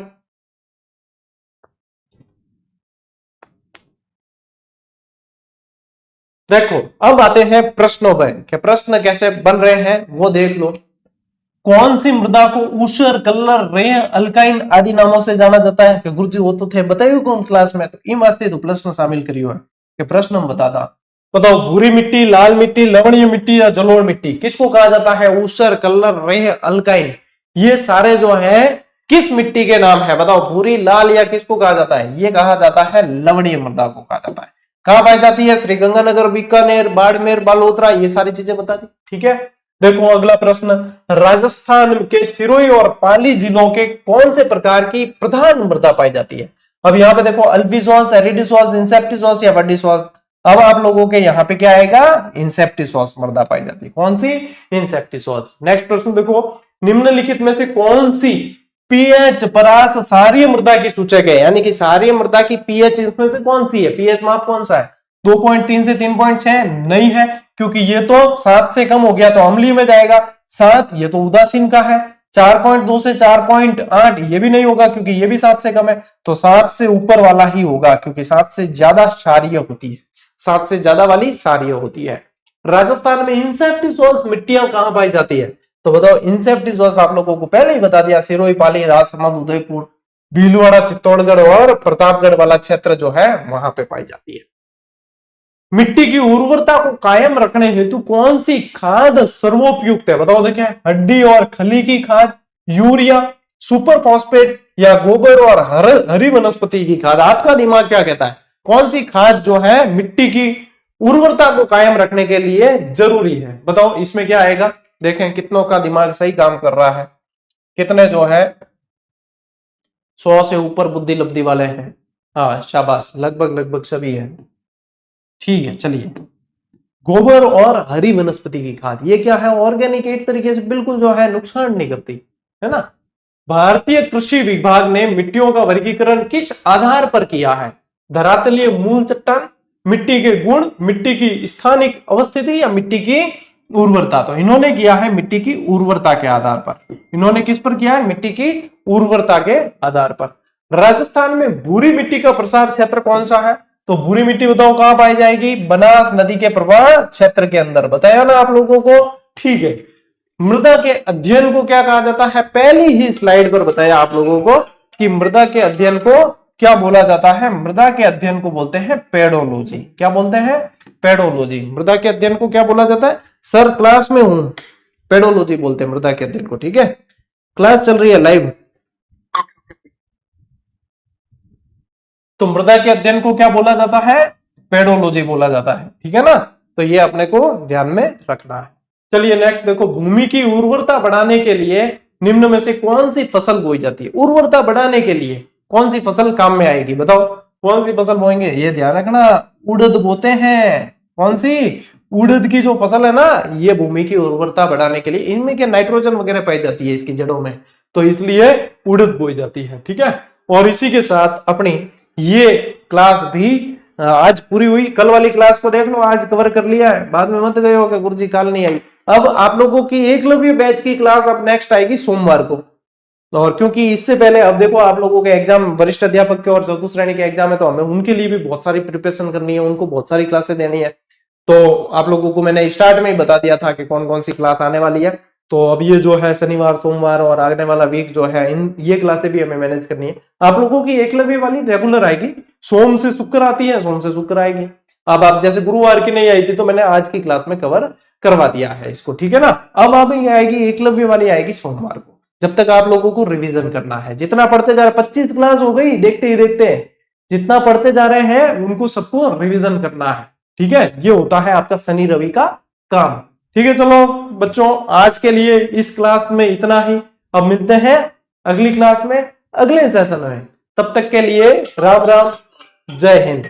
देखो अब आते हैं प्रश्नों पर, कि प्रश्न कैसे बन रहे हैं वो देख लो। कौन सी मृदा को ऊसर, कलर, रेह, अल्काइन आदि नामों से जाना जाता है, कि गुरुजी वो तो थे बताइए कौन क्लास में, तो इन वास्ते तो प्रश्न शामिल करियो है कि प्रश्न हम बताता, बताओ भूरी मिट्टी, लाल मिट्टी, लवणीय मिट्टी या जलोढ़ मिट्टी किसको कहा जाता है, ऊसर, कलर, रेह, अल्काइन, ये सारे जो है किस मिट्टी के नाम है, बताओ भूरी, लाल या किसको कहा जाता है, ये कहा जाता है लवणीय मृदा को कहा जाता है। कहां पाई जाती है, श्री गंगानगर, बीकानेर, बाड़मेर, बालोतरा, ये सारी चीजें बता दी, ठीक है। देखो अगला प्रश्न, राजस्थान के सिरोही और पाली जिलों के कौन से प्रकार की प्रधान मृदा पाई जाती है, अब यहाँ पे देखो अल्बिसोल्स, एरिडिसोल्स, इंसेप्टिसोल्स या वर्डिसोल्स। अब आप लोगों के यहाँ पे क्या आएगा, इंसेप्टिसोल्स मृदा पाई जाती है। कौन सी, इंसेप्टिसोल्स। नेक्स्ट प्रश्न देखो, निम्नलिखित में से कौन सी पीएच परास सारीय मृदा की सूचक है, यानी कि सारीय मृदा की पीएच इसमें से कौन सी है, पीएच माप कौन सा है, 2.3 से 3.6 नहीं है, क्योंकि ये तो 7 से कम हो गया तो अम्लीय में जाएगा। 7 ये तो उदासीन का है। 4.2 से 4.8 ये भी नहीं होगा क्योंकि ये भी 7 से कम है, तो 7 से ऊपर वाला ही होगा क्योंकि 7 से ज्यादा क्षारीय होती है, 7 से ज्यादा वाली क्षारीय होती है। राजस्थान में इंसेप्टिसोल्स मिट्टियां कहां पाई जाती है, तो बताओ। इंसेप्टिसोल्स आप लोगों को पहले ही बता दिया, सिरोही, पाली, राजसमंद, उदयपुर, भीलवाड़ा, चित्तौड़गढ़ और प्रतापगढ़ वाला क्षेत्र जो है वहां पे पाई जाती है। मिट्टी की उर्वरता को कायम रखने हेतु कौन सी खाद सर्वोपयुक्त है, बताओ। देखें, हड्डी और खली की खाद, यूरिया, सुपर फॉस्फेट या गोबर और हरी वनस्पति की खाद। आपका दिमाग क्या कहता है, कौन सी खाद जो है मिट्टी की उर्वरता को कायम रखने के लिए जरूरी है, बताओ। इसमें क्या आएगा, देखें कितनों का दिमाग सही काम कर रहा है, कितने जो है 100 से ऊपर बुद्धि लब्धि वाले हैं। हाँ शाबाश, लगभग सभी है। ठीक है, चलिए। गोबर और हरी वनस्पति की खाद, ये क्या है, ऑर्गेनिक, एक तरीके से बिल्कुल जो है नुकसान नहीं करती, है ना। भारतीय कृषि विभाग ने मिट्टियों का वर्गीकरण किस आधार पर किया है, धरातलीय मूल चट्टान, मिट्टी के गुण, मिट्टी की स्थानिक अवस्थिति या मिट्टी की उर्वरता। तो इन्होंने किया है मिट्टी की उर्वरता के आधार पर। इन्होंने किस पर किया है, मिट्टी की उर्वरता के आधार पर। राजस्थान में भूरी मिट्टी का प्रसार क्षेत्र कौन सा है, तो भूरी मिट्टी बताओ कहां पाई जाएगी, बनास नदी के प्रवाह क्षेत्र के अंदर, बताया ना आप लोगों को। ठीक है, मृदा के अध्ययन को क्या कहा जाता है, पहली ही स्लाइड पर बताया आप लोगों को कि मृदा के अध्ययन को क्या बोला जाता है, मृदा के अध्ययन को बोलते हैं पेडोलॉजी। क्या बोलते हैं, पेडोलॉजी। मृदा के अध्ययन को क्या बोला जाता है, सर क्लास में हूं, पेडोलॉजी बोलते हैं मृदा के अध्ययन को। ठीक है, क्लास चल रही है लाइव। तो मृदा के अध्ययन को क्या बोला जाता है, पेडोलॉजी बोला जाता है। ठीक है ना, तो ये अपने को ध्यान में रखना है। चलिए नेक्स्ट देखो, भूमि की उर्वरता बढ़ाने के लिए निम्न में से कौन सी फसल बोई जाती है, उर्वरता बढ़ाने के लिए कौन सी फसल काम में आएगी, बताओ। कौन सी फसल बोएंगे, ये ध्यान रखना, उड़द बोते हैं। कौन सी, उड़द की जो फसल है ना, ये भूमि की उर्वरता बढ़ाने के लिए, इनमें क्या नाइट्रोजन वगैरह पाई जाती है इसकी जड़ों में, तो इसलिए उड़द बोई जाती है। ठीक है, और इसी के साथ अपनी ये क्लास भी आज पूरी हुई। कल वाली क्लास को देख लो, आज कवर कर लिया है, बाद में मत गए हो कि गुरुजी कल नहीं आई। अब आप लोगों की एकलव्य बैच की क्लास अब नेक्स्ट आएगी सोमवार को, और क्योंकि इससे पहले अब देखो आप लोगों के एग्जाम, वरिष्ठ अध्यापक के और चतुर्थ श्रेणी के एग्जाम है, तो हमें उनके लिए भी बहुत सारी प्रिपरेशन करनी है, उनको बहुत सारी क्लासें देनी है। तो आप लोगों को मैंने स्टार्ट में ही बता दिया था कि कौन कौन सी क्लास आने वाली है। तो अब ये जो है शनिवार, सोमवार और आने वाला वीक जो है, इन ये क्लासें भी हमें मैनेज करनी है। आप लोगों की एकलव्य वाली रेगुलर आएगी, सोम से शुक्र आती है, सोम से शुक्र आएगी। अब आप जैसे गुरुवार की नहीं आई थी तो मैंने आज की क्लास में कवर करवा दिया है इसको। ठीक है ना, अब आएगी एकलव्य वाली आएगी सोमवार को। जब तक आप लोगों को रिवीजन करना है, जितना पढ़ते जा रहे, 25 क्लास हो गई देखते ही देखते, जितना पढ़ते जा रहे हैं उनको सबको रिवीजन करना है। ठीक है, ये होता है आपका शनि रवि का काम। ठीक है, चलो बच्चों, आज के लिए इस क्लास में इतना ही। अब मिलते हैं अगली क्लास में, अगले सेशन में। तब तक के लिए राम राम, जय हिंद।